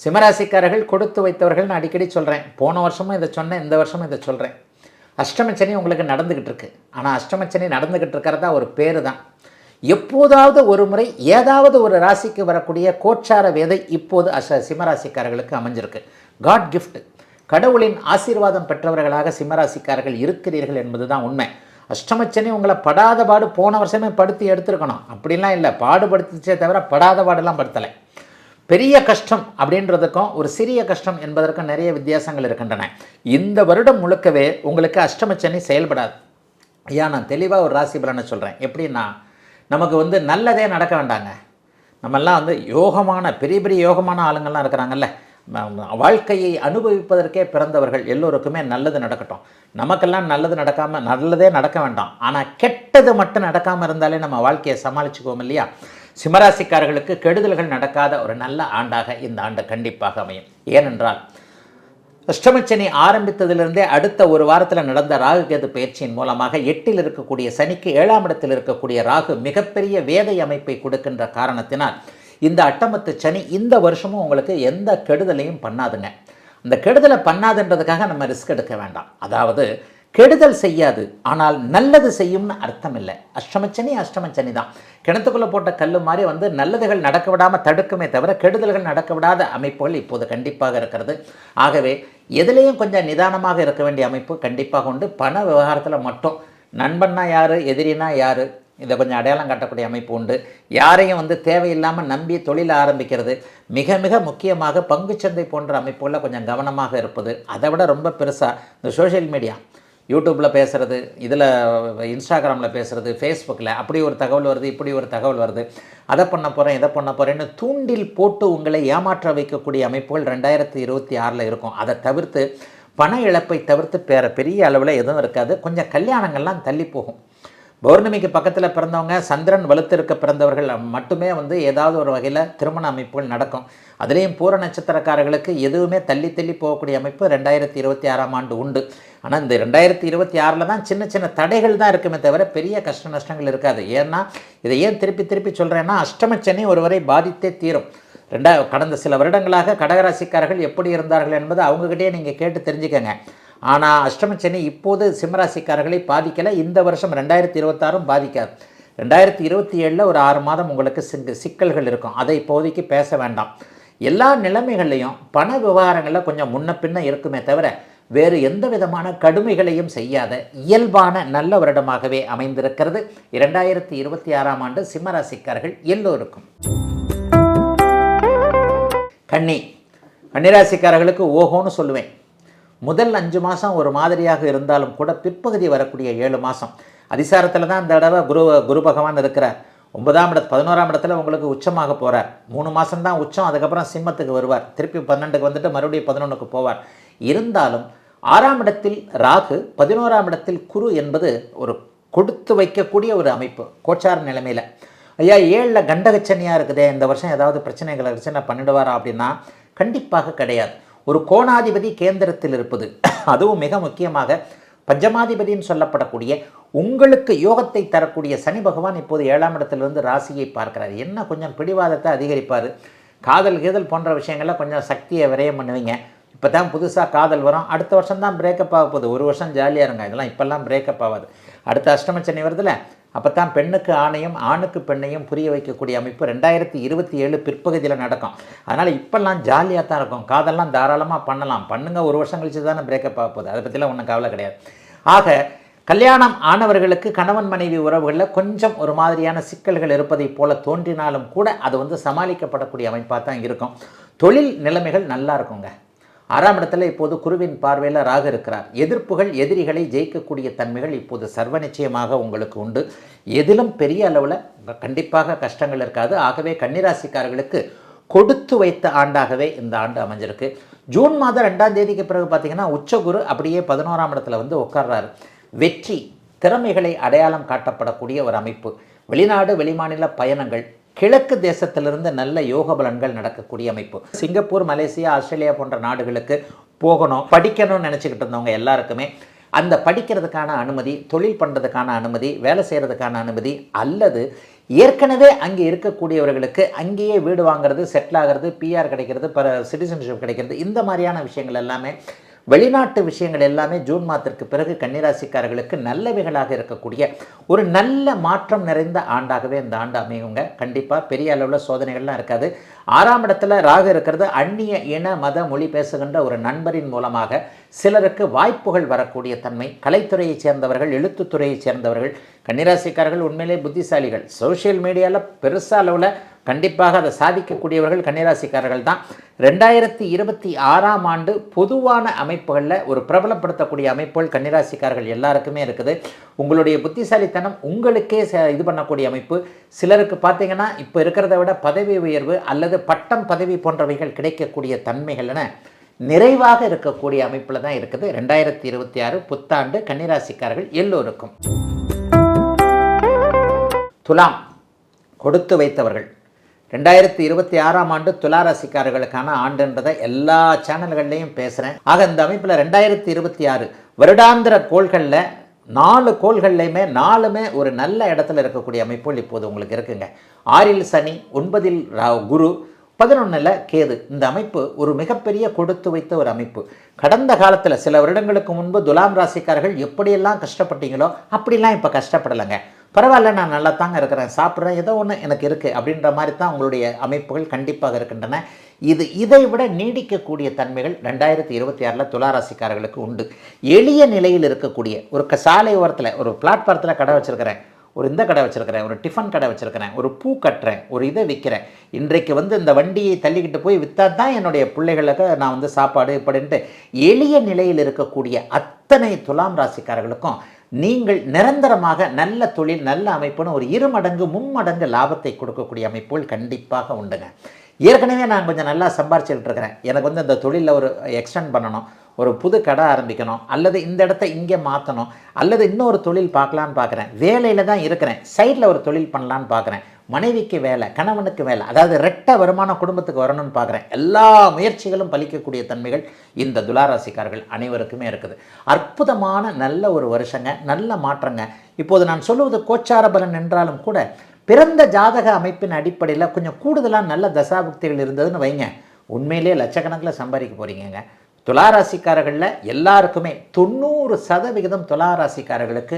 சிம்மராசிக்காரர்கள் கொடுத்து வைத்தவர்கள். நான் அடிக்கடி சொல்கிறேன், போன வருஷமும் இதை சொன்னேன், இந்த வருஷமும் இதை சொல்கிறேன். அஷ்டமச்சனி உங்களுக்கு நடந்துக்கிட்டு இருக்கு. ஆனால் அஷ்டமச்சனி நடந்துக்கிட்டு இருக்கிறதா ஒரு பேரு தான். எப்போதாவது ஒரு முறை ஏதாவது ஒரு ராசிக்கு வரக்கூடிய கோட்சார வேதை இப்போது சிம்மராசிக்காரர்களுக்கு அமைஞ்சிருக்கு. காட் கிஃப்ட், கடவுளின் ஆசீர்வாதம் பெற்றவர்களாக சிம்மராசிக்காரர்கள் இருக்கிறீர்கள் என்பது தான் உண்மை. அஷ்டமச்சனி உங்களை படாத பாடு போன வருஷமே படுத்தி எடுத்துருக்கணும், அப்படிலாம் இல்லை, பாடுபடுத்திச்சே தவிர படாத பாடெல்லாம் படுத்தலை. பெரிய கஷ்டம் அப்படின்றதுக்கும் ஒரு சிறிய கஷ்டம் என்பதற்கும் நிறைய வித்தியாசங்கள் இருக்கின்றன. இந்த வருடம் முழுக்கவே உங்களுக்கு அஷ்டமச்சனி செயல்படாது. ஐயா, நான் தெளிவாக ஒரு ராசி பலனை சொல்கிறேன். எப்படின்னா, நமக்கு நல்லதே நடக்க வேண்டாங்க. நம்மெல்லாம் யோகமான பெரிய பெரிய யோகமான ஆளுங்கள்லாம் இருக்கிறாங்கல்ல, வாழ்க்கையை அனுபவிப்பதற்கே பிறந்தவர்கள் எல்லோருக்குமே நல்லது நடக்கட்டும். நமக்கெல்லாம் நல்லதே நடக்க வேண்டாம். ஆனால் கெட்டது மட்டும் நடக்காமல் இருந்தாலே நம்ம வாழ்க்கையை சமாளிச்சுக்குவோம் இல்லையா? சிம்மராசிக்காரர்களுக்கு கெடுதல்கள் நடக்காத ஒரு நல்ல ஆண்டாக இந்த ஆண்டு கண்டிப்பாக அமையும். ஏனென்றால் அஷ்டமச்சனி ஆரம்பித்ததிலிருந்தே அடுத்த ஒரு வாரத்தில் நடந்த ராகு கேது பயிற்சியின் மூலமாக 8இல் இருக்கக்கூடிய சனிக்கு 7ஆம் இடத்தில் இருக்கக்கூடிய ராகு மிகப்பெரிய வேதை அமைப்பை கொடுக்கின்ற காரணத்தினால் இந்த அட்டமத்து சனி இந்த வருஷமும் உங்களுக்கு எந்த கெடுதலையும் பண்ணாதுங்க. அந்த கெடுதலை பண்ணாதுன்றதுக்காக நம்ம ரிஸ்க் எடுக்க வேண்டாம். அதாவது கெடுதல் செய்யாது, ஆனால் நல்லது செய்யும்னு அர்த்தம் இல்லை. அஷ்டமச்சனி தான். கிணத்துக்குள்ளே போட்ட கல் மாதிரி நல்லதுகள் நடக்க விடாமல் தடுக்குமே தவிர கெடுதல்கள் நடக்க விடாத அமைப்புகள் இப்போது கண்டிப்பாக இருக்கிறது. ஆகவே எதுலேயும் கொஞ்சம் நிதானமாக இருக்க வேண்டிய அமைப்பு கண்டிப்பாக உண்டு. பண விவகாரத்தில் மட்டும் நண்பன்னா யார், எதிரினா யார், இதை கொஞ்சம் அடையாளம் காட்டக்கூடிய அமைப்பு உண்டு. யாரையும் தேவையில்லாமல் நம்பி தொழில் ஆரம்பிக்கிறது, மிக மிக முக்கியமாக பங்குச்சந்தை போன்ற அமைப்புகளில் கொஞ்சம் கவனமாக இருப்பது. அதை விட ரொம்ப பெருசாக இந்த சோஷியல் மீடியா, யூடியூப்பில் பேசுகிறது, இதில் இன்ஸ்டாகிராமில் பேசுகிறது, ஃபேஸ்புக்கில் அப்படி ஒரு தகவல் வருது, இப்படி ஒரு தகவல் வருது, அதை பண்ண போகிறேன் இதை பண்ண போகிறேன்னு தூண்டில் போட்டு உங்களை ஏமாற்ற வைக்கக்கூடிய அமைப்புகள் 2026 இருக்கும். அதை தவிர்த்து பண இழப்பை தவிர்த்து பெரிய அளவில் எதுவும் இருக்காது. கொஞ்சம் கல்யாணங்கள்லாம் தள்ளி போகும். பௌர்ணமிக்கு பக்கத்தில் பிறந்தவங்க, சந்திரன் வலுத்திருக்க பிறந்தவர்கள் மட்டுமே ஏதாவது ஒரு வகையில் திருமண அமைப்புகள் நடக்கும். அதுலேயும் பூர நட்சத்திரக்காரர்களுக்கு எதுவுமே தள்ளி போகக்கூடிய அமைப்பு 2026 ஆண்டு உண்டு. ஆனால் இந்த 2026 தான் சின்ன சின்ன தடைகள் தான் இருக்குமே தவிர பெரிய கஷ்ட நஷ்டங்கள் இருக்காது. ஏன்னா இதை ஏன் திருப்பி சொல்கிறேன்னா, அஷ்டமச்சனி ஒருவரை பாதித்தே தீரும். கடந்த சில வருடங்களாக கடகராசிக்காரர்கள் எப்படி இருந்தார்கள் என்பது அவங்ககிட்டயே நீங்கள் கேட்டு தெரிஞ்சுக்கங்க. ஆனால் அஷ்டமச்சனி இப்போது சிம்மராசிக்காரர்களை பாதிக்கலை. இந்த வருஷம் 2026 பாதிக்காது. 2027 ஒரு 6 மாதம் உங்களுக்கு சிக்கல்கள் இருக்கும். அதை இப்போதைக்கு பேச வேண்டாம். எல்லா நிலைமைகள்லையும் பண விவகாரங்களில் கொஞ்சம் முன்ன பின்ன இருக்குமே தவிர வேறு எந்த விதமான கடுமைகளையும் செய்யாத இயல்பான நல்ல வருடமாகவே அமைந்திருக்கிறது 2026 ஆண்டு சிம்மராசிக்காரர்கள் எல்லோருக்கும். கன்னிராசிக்காரர்களுக்கு ஓஹோன்னு சொல்லுவேன். முதல் 5 மாதம் ஒரு மாதிரியாக இருந்தாலும் கூட பிற்பகுதி வரக்கூடிய 7 மாதம் அதிசாரத்தில் தான் இந்த தடவை குரு பகவான் இருக்கிறார். 9ஆம் இடத்து 11ஆம் இடத்துல உங்களுக்கு உச்சமாக போகிறார். 3 மாதம் தான் உச்சம், அதுக்கப்புறம் சிம்மத்துக்கு வருவார். திருப்பி 12க்கு வந்துட்டு மறுபடியும் 11க்கு போவார். இருந்தாலும் 6ஆம் இடத்தில் ராகு, 11ஆம் இடத்தில் குரு என்பது ஒரு கொடுத்து வைக்கக்கூடிய ஒரு அமைப்பு கோச்சார நிலைமையில். ஐயா 7ல் கண்டகச்சனியாக இருக்குதே, இந்த வருஷம் ஏதாவது பிரச்சனைகளை பிரச்சனை பண்ணிடுவாரா அப்படின்னா கண்டிப்பாக கிடையாது. ஒரு கோணாதிபதி கேந்திரத்தில் இருப்பது, அதுவும் மிக முக்கியமாக பஞ்சமாதிபதின்னு சொல்லப்படக்கூடிய உங்களுக்கு யோகத்தை தரக்கூடிய சனி பகவான் இப்போது 7ஆம் இடத்திலிருந்து ராசியை பார்க்கிறார். என்ன கொஞ்சம் பிடிவாதத்தை அதிகரிப்பார். காதல் போன்ற விஷயங்கள்ல கொஞ்சம் சக்தியை விரயம் பண்ணுவீங்க. இப்போ தான் புதுசாக காதல் வரும், அடுத்த வருஷம் தான் பிரேக்கப் ஆக போகுது. ஒரு வருஷம் ஜாலியாக இருங்க, இதெல்லாம் இப்போல்லாம் பிரேக்கப் ஆகாது. அடுத்த அஷ்டமச்சனி வருதுல, அப்போ தான் பெண்ணுக்கு ஆணையும் ஆணுக்கு பெண்ணையும் புரிய வைக்கக்கூடிய அமைப்பு 2027 பிற்பகுதியில் நடக்கும். அதனால் இப்போல்லாம் ஜாலியாக தான் இருக்கும். காதெல்லாம் தாராளமாக பண்ணுங்க. ஒரு வருஷம் கழிச்சு தானே பிரேக்கப் ஆக போகுது, அதை பற்றிலாம் ஒன்றும் கவலை கிடையாது. ஆக கல்யாணம் ஆனவர்களுக்கு கணவன் மனைவி உறவுகளில் கொஞ்சம் ஒரு மாதிரியான சிக்கல்கள் இருப்பதை போல தோன்றினாலும் கூட அது சமாளிக்கப்படக்கூடிய அமைப்பாக தான் இருக்கும். தொழில் நிலைமைகள் நல்லா இருக்குங்க. 6ஆம் இடத்துல இப்போது குருவின் பார்வையில் ராகு இருக்கிறார். எதிர்ப்புகள் எதிரிகளை ஜெயிக்கக்கூடிய தன்மைகள் இப்போது சர்வ நிச்சயமாக உங்களுக்கு உண்டு. எதிலும் பெரிய அளவில் கண்டிப்பாக கஷ்டங்கள் இருக்காது. ஆகவே கன்னிராசிக்காரர்களுக்கு கொடுத்து வைத்த ஆண்டாகவே இந்த ஆண்டு அமைஞ்சிருக்கு. ஜூன் மாதம் 2ஆம் தேதிக்கு பிறகு பார்த்தீங்கன்னா உச்சகுரு அப்படியே 11ஆம் இடத்துல உட்கார்றாரு. வெற்றி திறமைகளை அடையாளம் காட்டப்படக்கூடிய ஒரு அமைப்பு. வெளிநாடு வெளிமாநில பயணங்கள், கிழக்கு தேசத்திலிருந்து நல்ல யோக பலன்கள் நடக்கக்கூடிய அமைப்பு. சிங்கப்பூர், மலேசியா, ஆஸ்திரேலியா போன்ற நாடுகளுக்கு போகணும், படிக்கணும்னு நினச்சிக்கிட்டு இருந்தவங்க எல்லாருக்குமே அந்த படிக்கிறதுக்கான அனுமதி, தொழில் பண்ணுறதுக்கான அனுமதி, வேலை செய்கிறதுக்கான அனுமதி, அல்லது ஏற்கனவே அங்கே இருக்கக்கூடியவர்களுக்கு அங்கேயே வீடு வாங்குறது, செட்டில் ஆகிறது, பிஆர் கிடைக்கிறது, சிட்டிசன்ஷிப் கிடைக்கிறது, இந்த மாதிரியான விஷயங்கள் எல்லாமே, வெளிநாட்டு விஷயங்கள் எல்லாமே ஜூன் மாதத்திற்கு பிறகு கன்னிராசிக்காரர்களுக்கு நல்லவைகளாக இருக்கக்கூடிய ஒரு நல்ல மாற்றம் நிறைந்த ஆண்டாகவே இந்த ஆண்டு அமையுங்க. கண்டிப்பாக பெரிய அளவில் சோதனைகள்லாம் இருக்காது. 6ஆம் இடத்துல ராகு இருக்கிறது. அந்நிய இன மத மொழி பேசுகின்ற ஒரு நண்பரின் மூலமாக சிலருக்கு வாய்ப்புகள் வரக்கூடிய தன்மை. கலைத்துறையைச் சேர்ந்தவர்கள், எழுத்துத்துறையைச் சேர்ந்தவர்கள், கன்னிராசிக்காரர்கள் உண்மையிலே புத்திசாலிகள். சோஷியல் மீடியாவில் பெருசாக அளவில் கண்டிப்பாக அதை சாதிக்கக்கூடியவர்கள் கன்னிராசிக்காரர்கள் தான். 2026ஆம் ஆண்டு பொதுவான அமைப்புகளில் ஒரு பிரபலப்படுத்தக்கூடிய அமைப்புகள் கன்னிராசிக்காரர்கள் எல்லாருக்குமே இருக்குது. உங்களுடைய புத்திசாலித்தனம் உங்களுக்கே இது பண்ணக்கூடிய அமைப்பு. சிலருக்கு பார்த்தீங்கன்னா இப்போ இருக்கிறத விட பதவி உயர்வு அல்லது பட்டம் பதவி போன்றவைகள் கிடைக்கக்கூடிய தன்மைகள்ன நிறைவாக இருக்கக்கூடிய அமைப்பில் தான் இருக்குது. 2026 புத்தாண்டு கன்னிராசிக்காரர்கள் எல்லோருக்கும். துலாம், கொடுத்து வைத்தவர்கள். 2026ஆம் ஆண்டு துளாராசிக்காரர்களுக்கான ஆண்டுன்றதை எல்லா சேனல்கள்லையும் பேசுகிறேன். ஆக இந்த அமைப்பில் 2026 வருடாந்திர கோள்களில் 4 கோள்கள்லையுமே 4மே ஒரு நல்ல இடத்துல இருக்கக்கூடிய அமைப்புகள் இப்போது உங்களுக்கு இருக்குங்க. 6இல் சனி, 9இல் குரு, 11ல் கேது. இந்த அமைப்பு ஒரு மிகப்பெரிய கொடுத்து வைத்த ஒரு அமைப்பு. கடந்த காலத்தில் சில வருடங்களுக்கு முன்பு துலாம் ராசிக்காரர்கள் எப்படியெல்லாம் கஷ்டப்பட்டீங்களோ அப்படிலாம் இப்போ கஷ்டப்படலைங்க. பரவாயில்ல, நான் நல்லா தாங்க இருக்கிறேன், சாப்பிட்றேன், ஏதோ ஒன்று எனக்கு இருக்குது அப்படின்ற மாதிரி தான் உங்களுடைய அமைப்புகள் கண்டிப்பாக இருக்கின்றன. இதை விட நீடிக்கக்கூடிய தன்மைகள் 2026 துளாராசிக்காரர்களுக்கு உண்டு. எளிய நிலையில் இருக்கக்கூடிய ஒரு சாலை ஓரத்தில், ஒரு பிளாட்ஃபாரத்தில் கடை வச்சுருக்கிறேன், ஒரு இந்த கடை வச்சுருக்கிறேன், ஒரு டிஃபன் கடை வச்சுருக்கிறேன், ஒரு பூ கட்டுறேன், ஒரு இதை விற்கிறேன், இன்றைக்கு இந்த வண்டியை தள்ளிக்கிட்டு போய் விற்றா தான் என்னுடைய பிள்ளைகளுக்கு நான் சாப்பாடு இப்படின்ட்டு எளிய நிலையில் இருக்கக்கூடிய அத்தனை துலாம் ராசிக்காரர்களுக்கும் நீங்கள் நிரந்தரமாக நல்ல தொழில், நல்ல அமைப்புன்னு ஒரு 2 மடங்கு 3 மடங்கு லாபத்தை கொடுக்கக்கூடிய அமைப்புகள் கண்டிப்பாக உண்டுங்க. ஏற்கனவே நான் கொஞ்சம் நல்லா சம்பாரிச்சுக்கிட்டு இருக்கிறேன், எனக்கு இந்த தொழிலில் ஒரு எக்ஸ்டெண்ட் பண்ணணும், ஒரு புது கடை ஆரம்பிக்கணும், அல்லது இந்த இடத்த இங்கே மாற்றணும், அல்லது இன்னொரு தொழில் பார்க்கலான்னு பார்க்குறேன், வேலையில் தான் இருக்கிறேன், சைடில் ஒரு தொழில் பண்ணலான்னு பார்க்குறேன், மனைவிக்கு வேலை, கணவனுக்கு வேலை, அதாவது ரெட்டை வருமானம் குடும்பத்துக்கு வரணும்னு பார்க்குறேன். எல்லா முயற்சிகளும் பலிக்கக்கூடிய தன்மைகள் இந்த துளாராசிக்காரர்கள் அனைவருக்குமே இருக்குது. அற்புதமான நல்ல ஒரு வருஷங்க, நல்ல மாற்றங்க. இப்போது நான் சொல்லுவது கோச்சார பலன் என்றாலும் கூட பிறந்த ஜாதக அமைப்பின் அடிப்படையில் கொஞ்சம் கூடுதலாக நல்ல தசாபுக்திகள் இருந்ததுன்னு வைங்க, உண்மையிலே லட்சக்கணக்கில் சம்பாதிக்க போகிறீங்க. துளாராசிக்காரர்களில் எல்லாருக்குமே 90% துளாராசிக்காரர்களுக்கு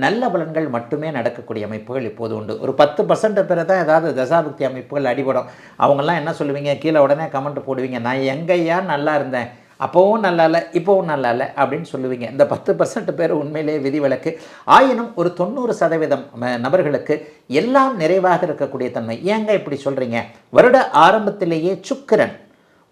நல்ல பலன்கள் மட்டுமே நடக்கக்கூடிய அமைப்புகள் இப்போது உண்டு. ஒரு 10% பேர் தான் ஏதாவது தசாபுக்தி அமைப்புகள் அடிபடும். அவங்கெல்லாம் என்ன சொல்லுவீங்க, கீழே உடனே கமெண்ட் போடுவீங்க, நான் எங்கேயா நல்லா இருந்தேன், அப்போவும் நல்லா இல்லை, இப்போவும் நல்லா இல்லை அப்படின்னு சொல்லுவீங்க. இந்த 10% பேர் உண்மையிலே விதிவிலக்கு. ஆயினும் ஒரு 90% நபர்களுக்கு எல்லாம் நிறைவாக இருக்கக்கூடிய தன்மை. ஏங்க இப்படி சொல்கிறீங்க? வருட ஆரம்பத்திலேயே சுக்கிரன்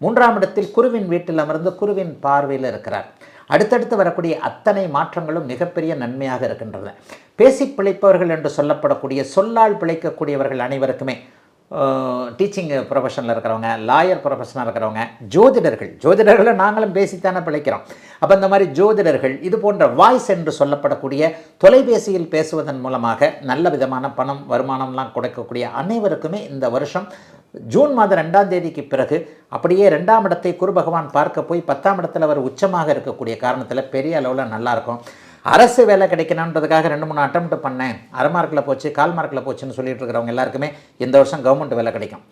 3ஆம் இடத்தில் குருவின் வீட்டில் அமர்ந்து குருவின் பார்வையில் இருக்கிறார். அடுத்தடுத்து வரக்கூடிய அத்தனை மாற்றங்களும் மிகப்பெரிய நன்மையாக இருக்கின்றன. பேசி பிழைப்பவர்கள் என்று சொல்லப்படக்கூடிய சொல்லால் பிழைக்கக்கூடியவர்கள் அனைவருக்குமே, டீச்சிங் ப்ரொஃபஷனில் இருக்கிறவங்க, லாயர் ப்ரொஃபஷனாக இருக்கிறவங்க, ஜோதிடர்களை நாங்களும் பேசித்தானே பிழைக்கிறோம். அப்போ இந்த மாதிரி ஜோதிடர்கள், இது போன்ற வாய்ஸ் என்று சொல்லப்படக்கூடிய தொலைபேசியில் பேசுவதன் மூலமாக நல்ல விதமான பணம் வருமானம்லாம் கொடுக்கக்கூடிய அனைவருக்குமே இந்த வருஷம் ஜூன் மாதம் 2ஆம் தேதிக்கு பிறகு அப்படியே 2ஆம் இடத்தை குரு பகவான் பார்க்க போய் 10ஆம் இடத்தில் அவர் உச்சமாக இருக்கக்கூடிய காரணத்தில் பெரிய அளவில் நல்லாயிருக்கும். அரசு வேலை கிடைக்கணுன்றதுக்காக 2-3 அட்டெம்ப்ட் பண்ணேன், அரை மார்க்கில் போச்சு, கால் மார்க்கில் போச்சுன்னு சொல்லிட்டு இருக்கிறவங்க எல்லாருக்குமே இந்த வருஷம் கவர்மெண்ட் வேலை கிடைக்கும்,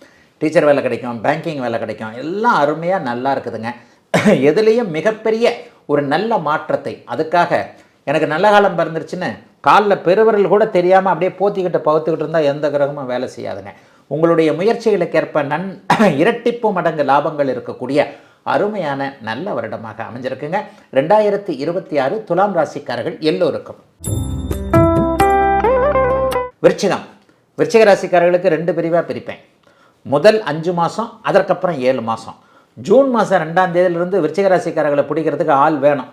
டீச்சர் வேலை கிடைக்கும், பேங்கிங் வேலை கிடைக்கும். எல்லாம் அருமையாக நல்லா இருக்குதுங்க. எதுலேயும் மிகப்பெரிய ஒரு நல்ல மாற்றத்தை, அதுக்காக எனக்கு நல்ல காலம் பிறந்துருச்சுன்னு காலில் பெருவர்கள் கூட தெரியாமல் அப்படியே போத்திக்கிட்டு பகுத்துக்கிட்டு இருந்தால் எந்த கிரகமும் வேலை செய்யாதுங்க. உங்களுடைய முயற்சிகளுக்கேற்ப இரட்டிப்பு மடங்கு லாபங்கள் இருக்கக்கூடிய அருமையான நல்ல வருடமாக அமைஞ்சிருக்குங்க 2026 துலாம் ராசிக்காரர்கள் எல்லோருக்கும். விருச்சிக ராசிக்காரர்களுக்கு 2 பிரிவாக பிரிப்பேன். முதல் 5 மாதம், அதற்கப்புறம் 7 மாதம். ஜூன் மாதம் 2ஆம் தேதியிலிருந்து விருச்சிக ராசிக்காரர்களை பிடிக்கிறதுக்கு ஆள் வேணும்.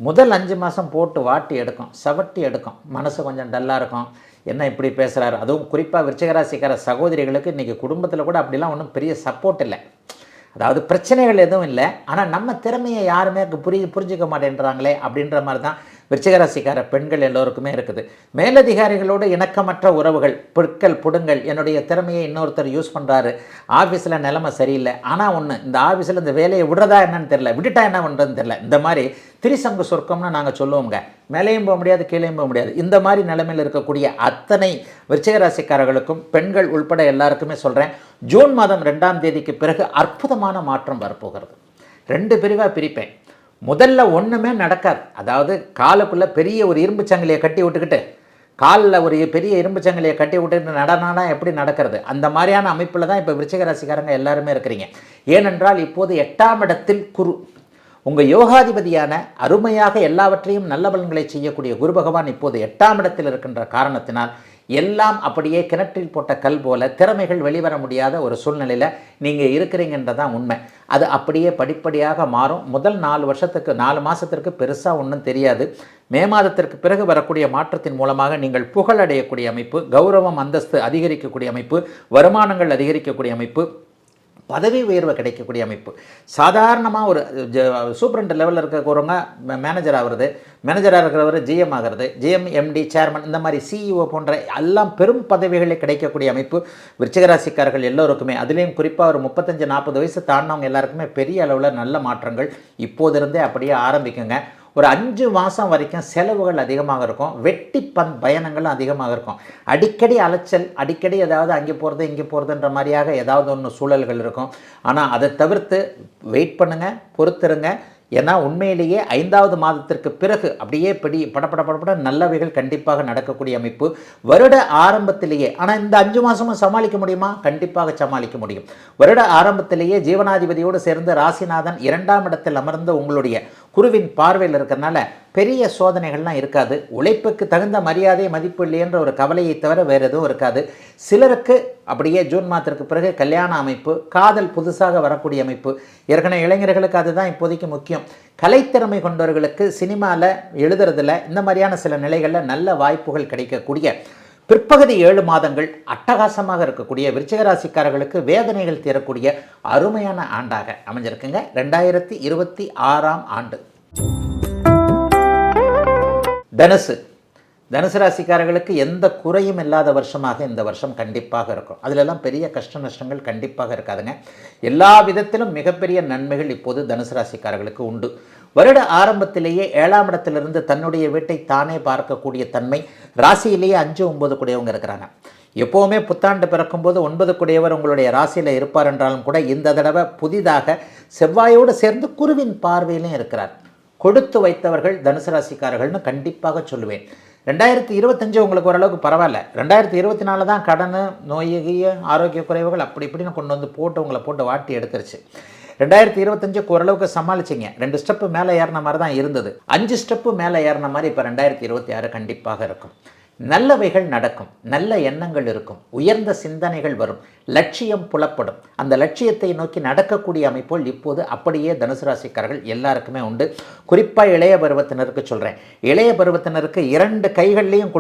முதல் 5 மாதம் போட்டு வாட்டி எடுக்கும், சவட்டி எடுக்கும், மனசு கொஞ்சம் டல்லாக இருக்கும். என்ன இப்படி பேசுகிறாரு? அதுவும் குறிப்பாக விருச்சிக ராசிக்கார சகோதரிகளுக்கு இன்றைக்கி குடும்பத்தில் கூட அப்படிலாம் ஒன்றும் பெரிய சப்போர்ட் இல்லை. அதாவது பிரச்சனைகள் எதுவும் இல்லை, ஆனால் நம்ம திறமையை யாருமே புரிஞ்சிக்க மாட்டேன்றாங்களே அப்படின்ற மாதிரி தான் விருச்சிக ராசிக்கார பெண்கள் எல்லோருக்குமே இருக்குது. மேலதிகாரிகளோடு இணக்கமற்ற உறவுகள், புடுங்கல், என்னுடைய திறமையை இன்னொருத்தர் யூஸ் பண்ணுறாரு, ஆஃபீஸில் நிலைமை சரியில்லை, ஆனால் ஒன்று இந்த ஆஃபீஸில் இந்த வேலையை விடுறதா என்னன்னு தெரில, விட்டுட்டா என்ன பண்ணுறதுன்னு தெரில, இந்த மாதிரி திரிசங்கு சொர்க்கம்னு நாங்கள் சொல்லுவோங்க. மேலேயும் போக முடியாது, கீழேயும் போக முடியாது. இந்த மாதிரி நிலைமையில் இருக்கக்கூடிய அத்தனை விருச்சிக ராசிக்காரர்களுக்கும் பெண்கள் உள்பட எல்லாருக்குமே சொல்கிறேன், ஜூன் மாதம் 2ஆம் தேதிக்கு பிறகு அற்புதமான மாற்றம் வரப்போகிறது. 2 பிரிவாக பிரிப்பேன். முதல்ல ஒன்றுமே நடக்காது. அதாவது காலுக்குள்ளே பெரிய ஒரு இரும்பு சங்கிலியை கட்டி விட்டுக்கிட்டு, காலில் ஒரு பெரிய இரும்பு சங்கிலியை கட்டி விட்டுக்கிட்டு நடனா எப்படி நடக்கிறது, அந்த மாதிரியான அமைப்பில் தான் இப்போ விருச்சிக ராசிக்காரங்க எல்லாருமே இருக்கிறீங்க. ஏனென்றால் இப்போது 8ஆம் இடத்தில் குரு, உங்கள் யோகாதிபதியான அருமையாக எல்லாவற்றையும் நல்ல பலன்களை செய்யக்கூடிய குரு பகவான் இப்போது 8ஆம் இடத்தில் இருக்கின்ற காரணத்தினால் எல்லாம் அப்படியே கிணற்றில் போட்ட கல் போல திறமைகள் வெளிவர முடியாத ஒரு சூழ்நிலையில் நீங்கள் இருக்கிறீங்கன்றதான் உண்மை. அது அப்படியே படிப்படியாக மாறும். முதல் 4 மாதத்திற்கு பெருசாக ஒன்றும் தெரியாது. மே மாதத்திற்கு பிறகு வரக்கூடிய மாற்றத்தின் மூலமாக நீங்கள் புகழடையக்கூடிய அமைப்பு, கௌரவம் அந்தஸ்து அதிகரிக்கக்கூடிய அமைப்பு, வருமானங்கள் அதிகரிக்கக்கூடிய அமைப்பு, பதவி உயர்வு கிடைக்கக்கூடிய அமைப்பு. சாதாரணமாக ஒரு சூப்பரண்ட் லெவலில் இருக்கிறவங்க மேனேஜர் ஆகிறது, மேனேஜராக இருக்கிறவர் ஜிஎம் ஆகிறது, ஜிஎம், எம்டி, சேர்மன், இந்த மாதிரி சிஇஓ போன்ற எல்லாம் பெரும் பதவிகளே கிடைக்கக்கூடிய அமைப்பு விருச்சிக ராசிக்காரர்கள் எல்லோருக்குமே. அதுலேயும் குறிப்பாக ஒரு 35-40 வயசு தாண்டினவங்க எல்லாருக்குமே பெரிய அளவில் நல்ல மாற்றங்கள் இப்போதிருந்தே அப்படியே ஆரம்பிக்குங்க. ஒரு 5 மாதம் வரைக்கும் செலவுகள் அதிகமாக இருக்கும், வெட்டி பயணங்களும் அதிகமாக இருக்கும், அடிக்கடி அலைச்சல், அடிக்கடி ஏதாவது அங்கே போகிறது இங்கே போகிறதுன்ற மாதிரியாக ஏதாவது ஒன்று சூழல்கள் இருக்கும். ஆனால் அதை தவிர்த்து வெயிட் பண்ணுங்கள், பொறுத்துருங்க. ஏன்னா உண்மையிலேயே 5ஆவது மாதத்திற்கு பிறகு அப்படியே படப்பட நல்லவைகள் கண்டிப்பாக நடக்கக்கூடிய அமைப்பு வருட ஆரம்பத்திலேயே. ஆனால் இந்த 5 மாதமும் சமாளிக்க முடியுமா? கண்டிப்பாக சமாளிக்க முடியும். வருட ஆரம்பத்திலேயே ஜீவனாதிபதியோடு சேர்ந்து ராசிநாதன் 2ஆம் இடத்தில் அமர்ந்து உங்களுடைய குருவின் பார்வையில் இருக்கிறதுனால பெரிய சோதனைகள்லாம் இருக்காது. உழைப்புக்கு தகுந்த மரியாதை மதிப்பு இல்லையென்ற ஒரு கவலையை தவிர வேறு எதுவும் இருக்காது. சிலருக்கு அப்படியே ஜூன் மாதத்திற்கு பிறகு கல்யாண அமைப்பு, காதல் புதுசாக வரக்கூடிய அமைப்பு. ஏற்கனவே இளைஞர்களுக்கு அதுதான் இப்போதைக்கு முக்கியம். கலைத்திறமை கொண்டவர்களுக்கு சினிமாவில் எழுதுறதுல இந்த மாதிரியான சில நிலைகளில் நல்ல வாய்ப்புகள் கிடைக்கக்கூடிய பிற்பகுதி 7 மாதங்கள் அட்டகாசமாக இருக்கக்கூடிய விருச்சிக ராசிக்காரர்களுக்கு வேதனைகள் தீரக்கூடிய அருமையான ஆண்டாக அமைஞ்சிருக்குங்க 2026ஆம் ஆண்டு. தனுசு ராசிக்காரர்களுக்கு எந்த குறையும் இல்லாத வருஷமாக இந்த வருஷம் கண்டிப்பாக இருக்கும். அதிலெல்லாம் பெரிய கஷ்ட நஷ்டங்கள் கண்டிப்பாக இருக்காதுங்க. எல்லா விதத்திலும் மிகப்பெரிய நன்மைகள் இப்போது தனுசு ராசிக்காரர்களுக்கு உண்டு. வருட ஆரம்பத்திலேயே 7ஆம் இடத்திலிருந்து தன்னுடைய வீட்டை தானே பார்க்கக்கூடிய தன்மை ராசியிலேயே 5-9 கூடியவங்க இருக்கிறாங்க. எப்போவுமே புத்தாண்டு பிறக்கும்போது 9 கூடியவர் உங்களுடைய ராசியில் இருப்பார் என்றாலும் கூட இந்த தடவை புதிதாக செவ்வாயோடு சேர்ந்து குருவின் பார்வையிலும் இருக்கிறார். கொடுத்து வைத்தவர்கள் தனுசு ராசிக்காரர்கள்னு கண்டிப்பாக சொல்லுவேன். 2025 உங்களுக்கு ஓரளவுக்கு பரவாயில்ல. 2024 தான் கடன், நோய், ஆரோக்கிய குறைவுகள் அப்படி இப்படின்னு கொண்டு வந்து உங்களை போட்டு வாட்டி எடுத்துருச்சு. 2025 ஓரளவுக்கு சமாளிச்சிங்க. 2 ஸ்டெப்பு மேலே ஏறின மாதிரி தான் இருந்தது. 5 ஸ்டெப்பு மேலே ஏறின மாதிரி இப்போ 2026 கண்டிப்பாக இருக்கும். நல்லவைகள் நடக்கும், நல்ல எண்ணங்கள் இருக்கும், உயர்ந்த சிந்தனைகள் வரும், லட்சியம் புலப்படும். அந்த லட்சியத்தை நோக்கி நடக்கக்கூடிய அமைப்புகள் இப்போது அப்படியே தனுசு ராசிக்காரர்கள் எல்லாருக்குமே உண்டு. குறிப்பாக இளைய பருவத்தினருக்கு சொல்கிறேன். இளைய பருவத்தினருக்கு 2 கைகள்லையும்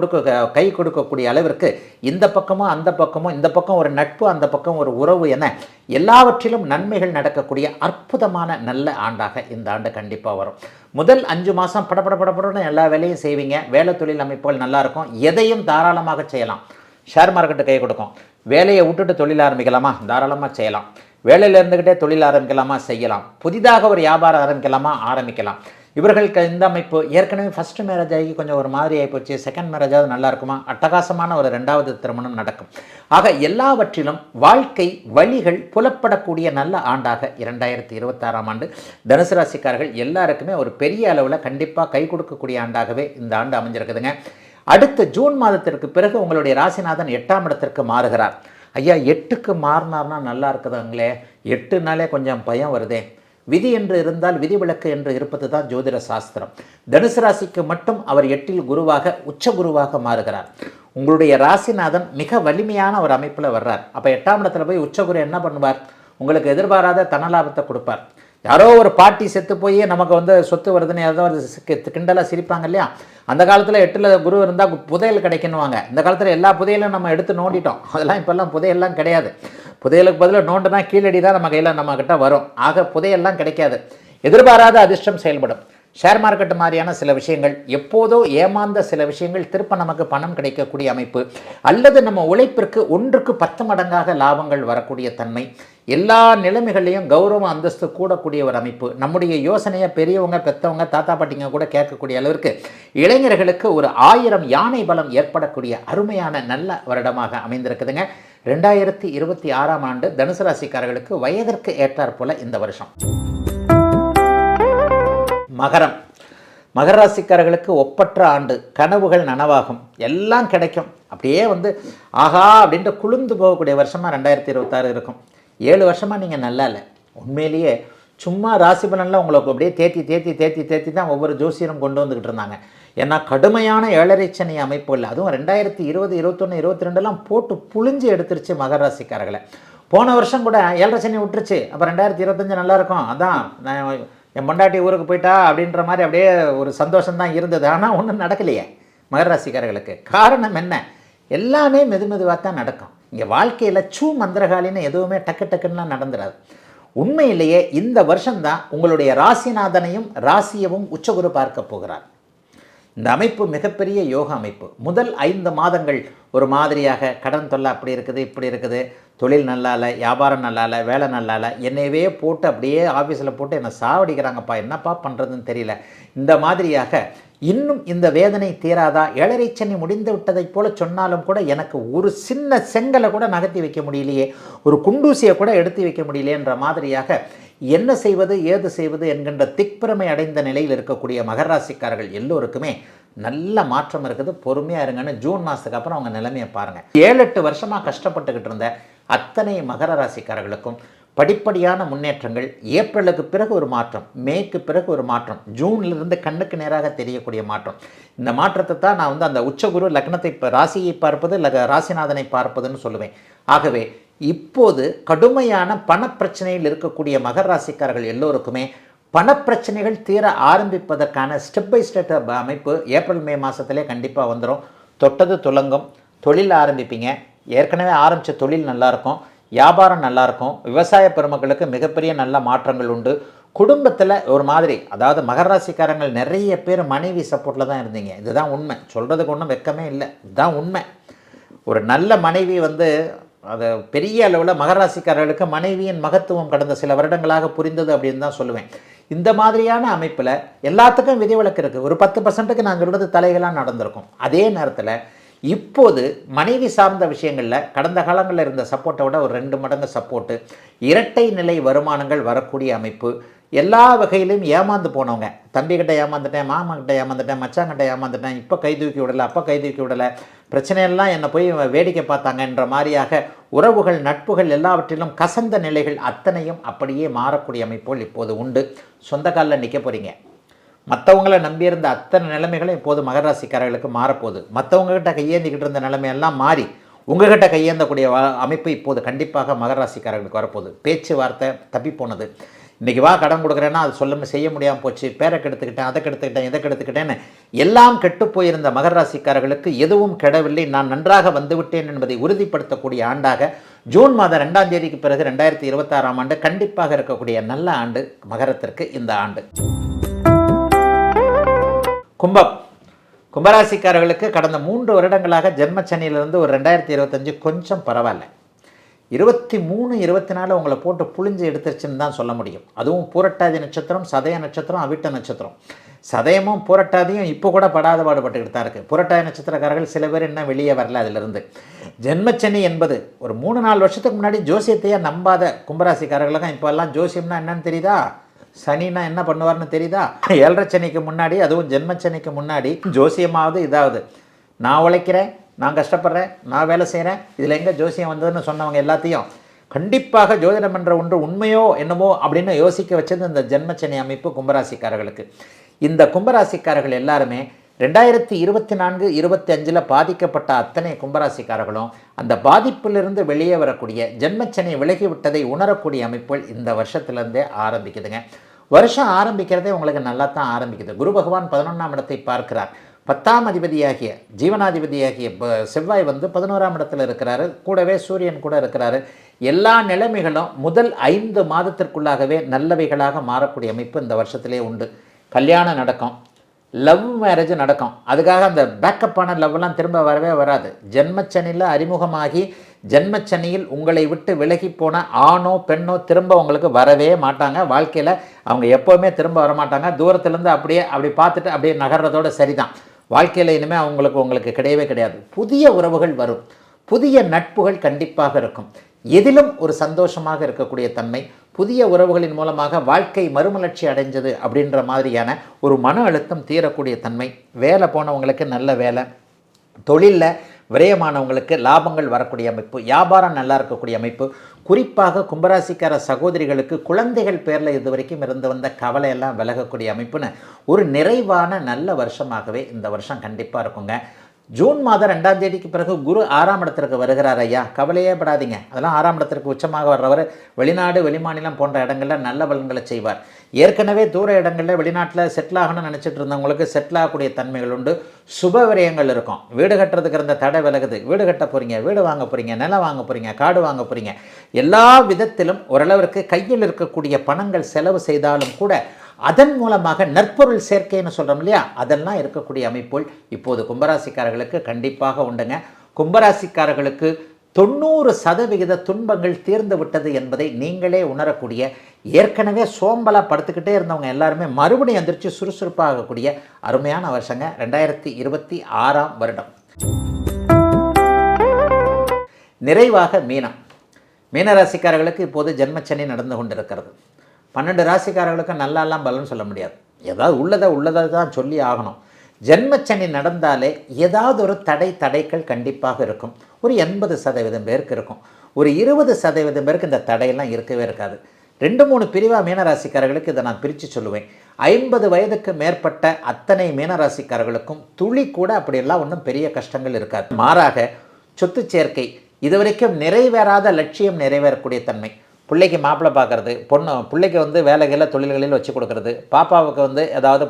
கை கொடுக்கக்கூடிய அளவிற்கு இந்த பக்கமும் அந்த பக்கமும், இந்த பக்கம் ஒரு நட்பு, அந்த பக்கம் ஒரு உறவு என எல்லாவற்றிலும் நன்மைகள் நடக்கக்கூடிய அற்புதமான நல்ல ஆண்டாக இந்த ஆண்டு கண்டிப்பாக வரும். முதல் 5 மாதம் படப்படன்னு எல்லா வேலையும் செய்வீங்க. வேலை தொழில் அமைப்புகள் நல்லாயிருக்கும். எதையும் தாராளமாக செய்யலாம். ஷேர் மார்க்கெட்டு கை கொடுக்கும். வேலையை விட்டுட்டு தொழில் ஆரம்பிக்கலாமா? தாராளமாக செய்யலாம். வேலையில் இருந்துக்கிட்டே தொழில் ஆரம்பிக்கலாமா? செய்யலாம். புதிதாக ஒரு வியாபாரம் ஆரம்பிக்கலாமா? ஆரம்பிக்கலாம். இவர்களுக்கு இந்த அமைப்பு ஏற்கனவே ஃபஸ்ட்டு மேரேஜ் ஆகி கொஞ்சம் ஒரு மாதிரி ஆகிப்போச்சு, செகண்ட் மேரேஜாவது நல்லா இருக்குமா? அட்டகாசமான ஒரு 2வது திருமணம் நடக்கும். ஆக எல்லாவற்றிலும் வாழ்க்கை வழிகள் புலப்படக்கூடிய நல்ல ஆண்டாக 2026ஆம் ஆண்டு தனுசு ராசிக்காரர்கள் எல்லாருக்குமே ஒரு பெரிய அளவில் கண்டிப்பாக கை கொடுக்கக்கூடிய ஆண்டாகவே இந்த ஆண்டு அமைஞ்சிருக்குதுங்க. அடுத்த ஜூன் மாதத்திற்கு பிறகு உங்களுடைய ராசிநாதன் 8ஆம் இடத்திற்கு மாறுகிறார். ஐயா 8க்கு மாறினார்னா நல்லா இருக்குதுங்களே, 8நாலே கொஞ்சம் பயம் வருதே. விதி என்று இருந்தால் விதிவிலக்கு என்று இருப்பது தான் ஜோதிட சாஸ்திரம். தனுசு ராசிக்கு மட்டும் அவர் 8இல் குருவாக உச்ச குருவாக மாறுகிறார். உங்களுடைய ராசிநாதன் மிக வலிமையான ஒரு அமைப்பில் வர்றார். அப்போ 8ஆம் இடத்துல போய் உச்சகுரு என்ன பண்ணுவார்? உங்களுக்கு எதிர்பாராத தனலாபத்தை கொடுப்பார். யாரோ ஒரு பாட்டி செத்து போய் நமக்கு சொத்து வருதுன்னு ஏதோ ஒரு கிண்டலாக சிரிப்பாங்க இல்லையா? அந்த காலத்தில் 8ல் குரு இருந்தால் புதையல் கிடைக்கணுவாங்க. இந்த காலத்தில் எல்லா புதையலும் நம்ம எடுத்து நோண்டிட்டோம். அதெல்லாம் இப்போல்லாம் புதையெல்லாம் கிடையாது. புதையலுக்கு பதிலாக நோண்டுனா கீழடி தான் நம்ம கையில் நம்மக்கிட்ட வரும். ஆக புதையெல்லாம் கிடைக்காது. எதிர்பாராத அதிர்ஷ்டம் செயல்படும். ஷேர் மார்க்கெட் மாதிரியான சில விஷயங்கள், எப்போதோ ஏமாந்த சில விஷயங்கள் திருப்ப நமக்கு பணம் கிடைக்கக்கூடிய அமைப்பு, அல்லது நம்ம உழைப்பிற்கு 1க்கு 10 மடங்காக லாபங்கள் வரக்கூடிய தன்மை, எல்லா நிலைமைகளையும் கௌரவ அந்தஸ்து கூடக்கூடிய ஒரு அமைப்பு, நம்முடைய யோசனையை பெரியவங்க பெற்றவங்க தாத்தா பாட்டிங்க கூட கேட்கக்கூடிய அளவிற்கு இளைஞர்களுக்கு ஒரு 1000 யானை பலம் ஏற்படக்கூடிய அருமையான நல்ல வருடமாக அமைந்திருக்குதுங்க. 2026ஆம் ஆண்டு தனுசு ராசிக்காரர்களுக்கு வயதிற்கு ஏற்றாற் போல இந்த வருஷம். மகர ராசிக்காரர்களுக்கு ஒப்பற்ற ஆண்டு. கனவுகள் நனவாகும், எல்லாம் கிடைக்கும். அப்படியே ஆஹா அப்படின்ட்டு குளிர்ந்து போகக்கூடிய வருஷமாக 2026 இருக்கும். 7 வருஷமாக நீங்கள் நல்லா இல்லை. உண்மையிலேயே சும்மா ராசி பலனில் உங்களுக்கு அப்படியே தேத்தி தான் ஒவ்வொரு ஜோசியரும் கொண்டு வந்துக்கிட்டு இருந்தாங்க. ஏன்னா கடுமையான 7.5 சனி அமைப்புகள், அதுவும் 2020, 21, 22 போட்டு புழிஞ்சு எடுத்துருச்சு மகர ராசிக்காரர்களை. போன வருஷம் கூட 7.5 சனி விட்டுருச்சு. அப்போ 2025 நல்லா இருக்கும். அதான் நான் என் பொண்டாட்டி ஊருக்கு போயிட்டா அப்படின்ற மாதிரி அப்படியே ஒரு சந்தோஷம்தான் இருந்தது. ஆனால் ஒன்றும் நடக்கலையே மகர ராசிக்காரர்களுக்கு. காரணம் என்ன? எல்லாமே மெதுவாக தான் நடக்கும். இங்கே வாழ்க்கையில் மந்திரகாலின்னு எதுவுமே டக்குன்னுலாம் நடந்துடாது. உண்மையிலேயே இந்த வருஷம்தான் உங்களுடைய ராசிநாதனையும் ராசியவும் உச்சகுரு பார்க்க போகிறார். இந்த அமைப்பு மிகப்பெரிய யோக அமைப்பு. முதல் 5 மாதங்கள் ஒரு மாதிரியாக கடன் தொல்லை அப்படி இருக்குது இப்படி இருக்குது, தொழில் நல்லா இல்லை, வியாபாரம் நல்லா இல்லை, வேலை நல்லா இல்லை, என்னையவே போட்டு அப்படியே ஆஃபீஸில் போட்டு என்னை சாவடிக்கிறாங்கப்பா, என்னப்பா பண்ணுறதுன்னு தெரியல, இந்த மாதிரியாக இன்னும் இந்த வேதனை தீராதா? 7.5 சனி முடிந்து விட்டதைப் போல சொன்னாலும் கூட எனக்கு ஒரு சின்ன செங்கலை கூட நகர்த்தி வைக்க முடியலையே, ஒரு குண்டூசியை கூட எடுத்து வைக்க முடியலையேன்ற மாதிரியாக என்ன செய்வது ஏது செய்வது என்கின்ற திக்பிரமை அடைந்த நிலையில் இருக்கக்கூடிய மகர ராசிக்காரர்கள் எல்லோருக்குமே நல்ல மாற்றம் இருக்குது. பொறுமையாக இருங்கன்னு ஜூன் மாதத்துக்கு அப்புறம் அவங்க நிலைமையை பாருங்கள். 7-8 வருஷமாக கஷ்டப்பட்டுக்கிட்டு இருந்த அத்தனை மகர ராசிக்காரர்களுக்கும் படிப்படியான முன்னேற்றங்கள். ஏப்ரலுக்கு பிறகு ஒரு மாற்றம், மேக்கு பிறகு ஒரு மாற்றம், ஜூன்லேருந்து கண்ணுக்கு நேராக தெரியக்கூடிய மாற்றம். இந்த மாற்றத்தை தான் நான் அந்த உச்சகுரு லக்னத்தை ராசியை பார்ப்பது ராசிநாதனை பார்ப்பதுன்னு சொல்லுவேன். ஆகவே இப்போது கடுமையான பணப்பிரச்சனையில் இருக்கக்கூடிய மகர ராசிக்காரர்கள் எல்லோருக்குமே பணப்பிரச்சனைகள் தீர ஆரம்பிப்பதற்கான ஸ்டெப் பை ஸ்டெப் அமைப்பு ஏப்ரல் மே மாதத்திலே கண்டிப்பாக வந்துடும். தொட்டது துலங்கும். தொழில் ஆரம்பிப்பீங்க. ஏற்கனவே ஆரம்பித்த தொழில் நல்லாயிருக்கும், வியாபாரம் நல்லாயிருக்கும். விவசாய பெருமக்களுக்கு மிகப்பெரிய நல்ல மாற்றங்கள் உண்டு. குடும்பத்தில் ஒரு மாதிரி, அதாவது மகர ராசிக்காரங்கள் நிறைய பேர் மனைவி சப்போர்ட்டில் தான் இருந்தீங்க. இதுதான் உண்மை. சொல்கிறதுக்கு ஒன்றும் வெக்கமே இல்லை, இதுதான் உண்மை. ஒரு நல்ல மனைவி அது பெரிய அளவில் மகர ராசிக்காரர்களுக்கு மனைவியின் மகத்துவம் கடந்த சில வருடங்களாக புரிந்தது அப்படின்னு தான் சொல்லுவேன். இந்த மாதிரியான அமைப்பில் எல்லாத்துக்கும் விதிவிலக்கு இருக்குது. ஒரு 10%க்கு நாங்கள் சொல்கிறது தலைகளாக நடந்திருக்கும். அதே நேரத்தில் இப்போது மனைவி சார்ந்த விஷயங்களில் கடந்த காலங்களில் இருந்த சப்போர்ட்டை விட ஒரு 2 மடங்கு சப்போர்ட்டு, இரட்டை நிலை வருமானங்கள் வரக்கூடிய அமைப்பு. எல்லா வகையிலும் ஏமாந்து போனவங்க, தம்பிக்கிட்ட ஏமாந்துட்டேன், மாமன்கிட்ட ஏமாந்துட்டேன், மச்சாங்கிட்ட ஏமாந்துட்டேன், இப்போ கை தூக்கி விடலை, அப்போ கை தூக்கி விடலை, பிரச்சனையெல்லாம் என்னை போய் வேடிக்கை பார்த்தாங்கன்ற மாதிரியாக உறவுகள் நட்புகள் எல்லாவற்றிலும் கசந்த நிலைகள் அத்தனையும் அப்படியே மாறக்கூடிய அமைப்புகள் இப்போது உண்டு. சொந்த காலில் நிற்க போகிறீங்க. மற்றவங்களை நம்பியிருந்த அத்தனை நிலைமைகளும் இப்போது மகர ராசிக்காரர்களுக்கு மாறப்போகுது. மற்றவங்ககிட்ட கையேந்திக்கிட்டு இருந்த நிலைமையெல்லாம் மாறி உங்ககிட்ட கையேந்தக்கூடிய அமைப்பு இப்போது கண்டிப்பாக மகர ராசிக்காரர்களுக்கு வரப்போகுது. பேச்சுவார்த்தை தப்பி போனது. இன்றைக்கி வா கடன் கொடுக்குறேன்னா அது செய்ய முடியாமல் போச்சு, பேரை கெடுத்துக்கிட்டேன், அதை கெடுத்துக்கிட்டேன், இதை கெடுத்துக்கிட்டேன்னு எல்லாம் கெட்டு போயிருந்த மகர ராசிக்காரர்களுக்கு எதுவும் கெடவில்லை, நான் நன்றாக வந்துவிட்டேன் என்பதை உறுதிப்படுத்தக்கூடிய ஆண்டாக ஜூன் மாதம் 2ஆம் தேதிக்கு பிறகு 2026ஆம் ஆண்டு கண்டிப்பாக இருக்கக்கூடிய நல்ல ஆண்டு மகரத்திற்கு இந்த ஆண்டு. கும்பராசிக்காரர்களுக்கு கடந்த 3 வருடங்களாக ஜென்மச்சனியிலிருந்து ஒரு 2025 கொஞ்சம் பரவாயில்ல. 23, 24 உங்களை போட்டு புழிஞ்சு எடுத்துருச்சுன்னு தான் சொல்ல முடியும். அதுவும் பூரட்டாதி நட்சத்திரம், சதய நட்சத்திரம், அவிட்ட நட்சத்திரம். சதயமும் பூரட்டாதியும் இப்போ கூட படாத பாடுபட்டுக்கிட்டு தான் இருக்குது. பூரட்டாதி நட்சத்திரக்காரர்கள் சில பேர் இன்னும் வெளியே வரல அதிலிருந்து. ஜென்மச்சனி என்பது ஒரு 3-4 வருஷத்துக்கு முன்னாடி ஜோசியத்தையே நம்பாத கும்பராசிக்காரர்களுக்கும் இப்போல்லாம் ஜோசியம்னா என்னன்னு தெரியுதா, சனினா என்ன பண்ணுவார்னு தெரியுதா? 7.5 சனிக்கு முன்னாடி, அதுவும் ஜென்மச்சனிக்கு முன்னாடி ஜோசியமாவது இதாவது நான் உழைக்கிறேன், நான் கஷ்டப்படுறேன், நான் வேலை செய்கிறேன், இதில் எங்கே ஜோசியம் வந்ததுன்னு சொன்னவங்க எல்லாத்தையும் கண்டிப்பாக ஜோதிடம் என்ற ஒன்று உண்மையோ என்னமோ அப்படின்னு யோசிக்க வச்சது இந்த ஜென்மச்சனி அமைப்பு கும்பராசிக்காரர்களுக்கு. இந்த கும்பராசிக்காரர்கள் எல்லாருமே 2024, 25 பாதிக்கப்பட்ட அத்தனை கும்பராசிக்காரர்களும் அந்த பாதிப்பிலிருந்து வெளியே வரக்கூடிய ஜென்மச்சனி விலகிவிட்டதை உணரக்கூடிய அமைப்புகள் இந்த வருஷத்துலேருந்தே ஆரம்பிக்குதுங்க. வருஷம் ஆரம்பிக்கிறதே உங்களுக்கு நல்லா தான் ஆரம்பிக்குது. குரு பகவான் 11ஆம் இடத்தை பார்க்கிறார். 10ஆம் அதிபதியாகிய ஜீவனாதிபதியாகிய செவ்வாய் 11ஆம் இடத்துல இருக்கிறாரு. கூடவே சூரியன் கூட இருக்கிறாரு. எல்லா நிலைமைகளும் முதல் 5 மாதத்திற்குள்ளாகவே நல்லவைகளாக மாறக்கூடிய அமைப்பு இந்த வருஷத்திலே உண்டு. கல்யாணம் நடக்கும், லவ் மேரேஜ் நடக்கும். அதுக்காக அந்த பேக்கப்பான லவ்லாம் திரும்ப வரவே வராது. ஜென்மச்சனியில் அறிமுகமாகி ஜென்மச்சனியில் உங்களை விட்டு விலகி போன ஆணோ பெண்ணோ திரும்ப உங்களுக்கு வரவே மாட்டாங்க. வாழ்க்கையில் அவங்க எப்போவுமே திரும்ப வரமாட்டாங்க. தூரத்துலேருந்து அப்படி பார்த்துட்டு அப்படியே நகர்றதோட சரிதான். வாழ்க்கையில் இனிமேல் உங்களுக்கு கிடையவே கிடையாது. புதிய உறவுகள் வரும், புதிய நட்புகள் கண்டிப்பாக இருக்கும். எதிலும் ஒரு சந்தோஷமாக இருக்கக்கூடிய தன்மை, புதிய உறவுகளின் மூலமாக வாழ்க்கை மறுமலர்ச்சி அடைஞ்சது அப்படின்ற மாதிரியான ஒரு மன அழுத்தம் தீரக்கூடிய தன்மை. வேலை போனவங்களுக்கு நல்ல வேலை, தொழிலில் விரயமானவங்களுக்கு லாபங்கள் வரக்கூடிய அமைப்பு, வியாபாரம் நல்லா இருக்கக்கூடிய அமைப்பு. குறிப்பாக கும்பராசிக்கார சகோதரிகளுக்கு குழந்தைகள் பேரில் இது வரைக்கும் இருந்து வந்த கவலையெல்லாம் விலகக்கூடிய அமைப்புன்னு ஒரு நிறைவான நல்ல வருஷமாகவே இந்த வருஷம் கண்டிப்பாக இருக்குங்க. ஜூன் மாதம் 2ஆம் தேதிக்கு பிறகு குரு 6ஆம் இடத்திற்கு வருகிறார். ஐயா கவலையே படாதீங்க. அதெல்லாம் 6ஆம் இடத்திற்கு உச்சமாக வர்றவர் வெளிநாடு வெளிமாநிலம் போன்ற இடங்களில் நல்ல பலன்களை செய்வார். ஏற்கனவே தூர இடங்களில் வெளிநாட்டில் செட்டில் ஆகணும்னு நினச்சிட்டு இருந்தவங்களுக்கு செட்டில் ஆகக்கூடிய தன்மைகள் உண்டு. சுப விரயங்கள் இருக்கும். வீடு கட்டுறதுக்கு இருந்த தடை விலகுது. வீடு கட்ட போகிறீங்க, வீடு வாங்க போகிறீங்க, நிலம் வாங்க போகிறீங்க, காடு வாங்க போகிறீங்க. எல்லா விதத்திலும் ஓரளவிற்கு கையில் இருக்கக்கூடிய பணங்கள் செலவு செய்தாலும் கூட அதன் மூலமாக நற்பொருள் சேர்க்கைன்னு சொல்கிறோம் இல்லையா, அதெல்லாம் இருக்கக்கூடிய அமைப்புகள் இப்போது கும்பராசிக்காரர்களுக்கு கண்டிப்பாக உண்டுங்க. கும்பராசிக்காரர்களுக்கு 90% துன்பங்கள் தீர்ந்து விட்டது என்பதை நீங்களே உணரக்கூடிய, ஏற்கனவே சோம்பலாக படுத்துக்கிட்டே இருந்தவங்க எல்லாருமே மறுபடியும் எந்திரிச்சு சுறுசுறுப்பாகக்கூடிய அருமையான வருஷங்க 2026ஆம் வருடம். நிறைவாக மீனராசிக்காரர்களுக்கு இப்போது ஜென்மச்சனி நடந்து கொண்டிருக்கிறது. 12 ராசிக்காரர்களுக்கு நல்லாலாம் பலன் சொல்ல முடியாது. ஏதாவது உள்ளதை தான் சொல்லி ஆகணும். ஜென்மச்சனி நடந்தாலே ஏதாவது ஒரு தடைகள் கண்டிப்பாக இருக்கும். ஒரு 80% பேருக்கு இருக்கும். ஒரு 20% பேருக்கு இந்த தடையெல்லாம் இருக்கவே இருக்காது. 2-3 பிரிவாக மீனராசிக்காரர்களுக்கு இதை நான் பிரித்து சொல்லுவேன். 50 வயதுக்கு மேற்பட்ட அத்தனை மீனராசிக்காரர்களுக்கும் துளி கூட அப்படியெல்லாம் ஒன்றும் பெரிய கஷ்டங்கள் இருக்காது. மாறாக சொத்து சேர்க்கை, இதுவரைக்கும் நிறைவேறாத லட்சியம் நிறைவேறக்கூடிய தன்மை. பிள்ளைக்கு மாப்பிள்ளை பார்க்குறது, பிள்ளைக்கு வேலைகளில் தொழில்களில் வச்சு கொடுக்குறது, பாப்பாவுக்கு ஏதாவது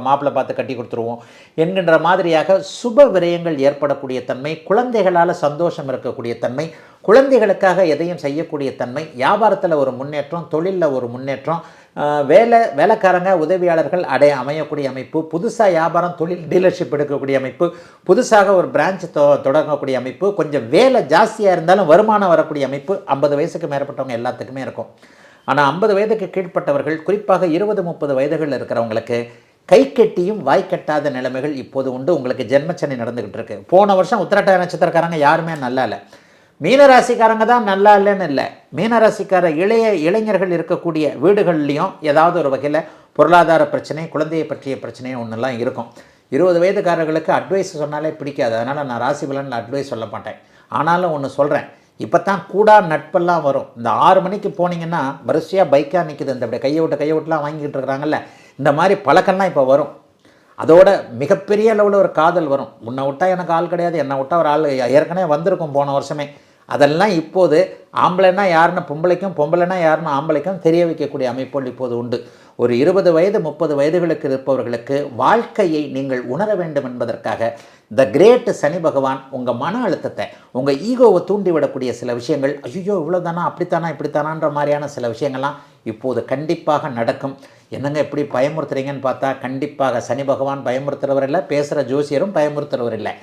மாப்பிள்ளை பார்த்து கட்டி கொடுத்துருவோம் என்கின்ற மாதிரியாக சுப விரயங்கள் ஏற்படக்கூடிய தன்மை, குழந்தைகளால் சந்தோஷம் இருக்கக்கூடிய தன்மை, குழந்தைகளுக்காக எதையும் செய்யக்கூடிய தன்மை, வியாபாரத்தில் ஒரு முன்னேற்றம், தொழிலில் ஒரு முன்னேற்றம், வேலைக்காரங்க உதவியாளர்கள் அமையக்கூடிய அமைப்பு, புதுசாக வியாபாரம் தொழில் டீலர்ஷிப் எடுக்கக்கூடிய அமைப்பு, புதுசாக ஒரு பிரான்ச் தொடங்கக்கூடிய அமைப்பு, கொஞ்சம் வேலை ஜாஸ்தியாக இருந்தாலும் வருமானம் வரக்கூடிய அமைப்பு 50 வயசுக்கு மேற்பட்டவங்க எல்லாத்துக்குமே இருக்கும். ஆனால் 50 வயதுக்கு கீழ்ப்பட்டவர்கள், குறிப்பாக 20-30 வயதுகளில் இருக்கிறவங்களுக்கு கை கட்டியும் வாய் கட்டாத நிலைமைகள் இப்போது உண்டு. உங்களுக்கு ஜென்மச்சனி நடந்துக்கிட்டு இருக்கு. போன வருஷம் உத்திரட்டாதி நட்சத்திரக்காரங்க யாருமே நல்லா இல்லை. மீனராசிக்காரங்க தான் நல்லா இல்லைன்னு இல்லை. மீனராசிக்கார இளைஞர்கள் இருக்கக்கூடிய வீடுகள்லையும் ஏதாவது ஒரு வகையில் பொருளாதார பிரச்சனை, குழந்தையை பற்றிய பிரச்சனை ஒன்றெல்லாம் இருக்கும். 20 வயதுக்காரர்களுக்கு அட்வைஸ் சொன்னாலே பிடிக்காது. அதனால் நான் ராசி பலனில் அட்வைஸ் சொல்ல மாட்டேன். ஆனாலும் ஒன்று சொல்கிறேன், இப்போ தான் கூடா நட்பெல்லாம் வரும். இந்த 6 மணிக்கு போனீங்கன்னா வரிசையாக பைக்காக நிற்குது. இந்த கையை விட்டுலாம் வாங்கிக்கிட்டு இருக்கிறாங்கல்ல, இந்த மாதிரி பழக்கம்லாம் இப்போ வரும். அதோட மிகப்பெரிய அளவில் ஒரு காதல் வரும். உன்னை விட்டால் எனக்கு ஆள் கிடையாது, என்னை விட்டால் ஒரு ஆள் ஏற்கனவே வந்திருக்கும் போன வருஷமே. அதெல்லாம் இப்போது ஆம்பளைன்னா யாருன்னு பொம்பளைக்கும், பொம்பளைனா யாருன்னு ஆம்பளைக்கும் தெரிய வைக்கக்கூடிய அமைப்புகள் இப்போது உண்டு. ஒரு 20 வயது 30 வயதுகளுக்கு இருப்பவர்களுக்கு வாழ்க்கையை நீங்கள் உணர வேண்டும் என்பதற்காக த கிரேட் சனி பகவான் உங்கள் மன அழுத்தத்தை, உங்கள் ஈகோவை தூண்டிவிடக்கூடிய சில விஷயங்கள், ஐயோ இவ்வளோதானா, அப்படித்தானா இப்படித்தானான்ற மாதிரியான சில விஷயங்கள்லாம் இப்போது கண்டிப்பாக நடக்கும். என்னங்க இப்படி பயமுறுத்துறீங்கன்னு பார்த்தா, கண்டிப்பாக சனி பகவான் பயமுறுத்துறவர் இல்லை, பேசுகிற ஜோசியரும் பயமுறுத்துறவர் இல்லை.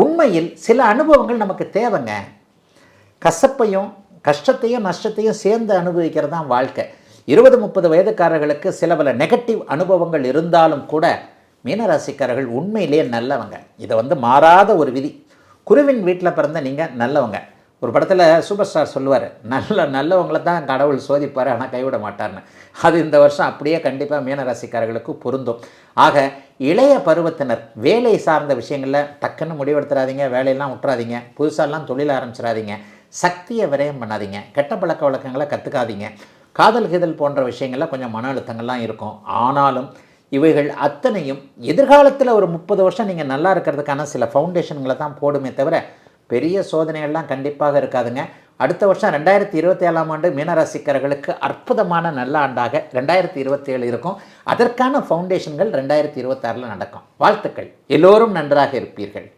உண்மையில் சில அனுபவங்கள் நமக்கு தேவைங்க. கசப்பையும் கஷ்டத்தையும் நஷ்டத்தையும் சேர்ந்து அனுபவிக்கிறது தான் வாழ்க்கை. 20-30 வயதுக்காரர்களுக்கு சில பல நெகட்டிவ் அனுபவங்கள் இருந்தாலும் கூட மீனராசிக்காரர்கள் உண்மையிலேயே நல்லவங்க. இதை மாறாத ஒரு விதி. குருவின் வீட்டில் பிறந்த நீங்கள் நல்லவங்க. ஒரு படத்தில் சூப்பர் ஸ்டார் சொல்லுவார், நல்லவங்களை தான் கடவுள் சோதிப்பார், ஆனால் கைவிட மாட்டார்னு. அது இந்த வருஷம் அப்படியே கண்டிப்பாக மீனராசிக்காரர்களுக்கு பொருந்தும். ஆக இளைய பருவத்தினர் வேலை சார்ந்த விஷயங்களில் டக்குன்னு முடிவெடுத்துறாதீங்க, வேலையெல்லாம் விட்டுறாதீங்க, புதுசாலாம் தொழில் ஆரம்பிச்சிடாதீங்க, சக்தியை விரயம் பண்ணாதீங்க, கெட்ட பழக்க வழக்கங்களை கற்றுக்காதீங்க. காதல் கீதல் போன்ற விஷயங்களில் கொஞ்சம் மன அழுத்தங்கள்லாம் இருக்கும். ஆனாலும் இவைகள் அத்தனையும் எதிர்காலத்தில் ஒரு 30 வருஷம் நீங்கள் நல்லா இருக்கிறதுக்கான சில ஃபவுண்டேஷன்களை தான் போடுமே தவிர பெரிய சோதனைகள்லாம் கண்டிப்பாக இருக்காதுங்க. அடுத்த வருஷம் 2027ஆம் ஆண்டு மீனராசிக்காரர்களுக்கு அற்புதமான நல்ல ஆண்டாக 2027 இருக்கும். அதற்கான ஃபவுண்டேஷன்கள் 2026 நடக்கும். வாழ்த்துக்கள். எல்லோரும் நன்றாக இருப்பீர்கள்.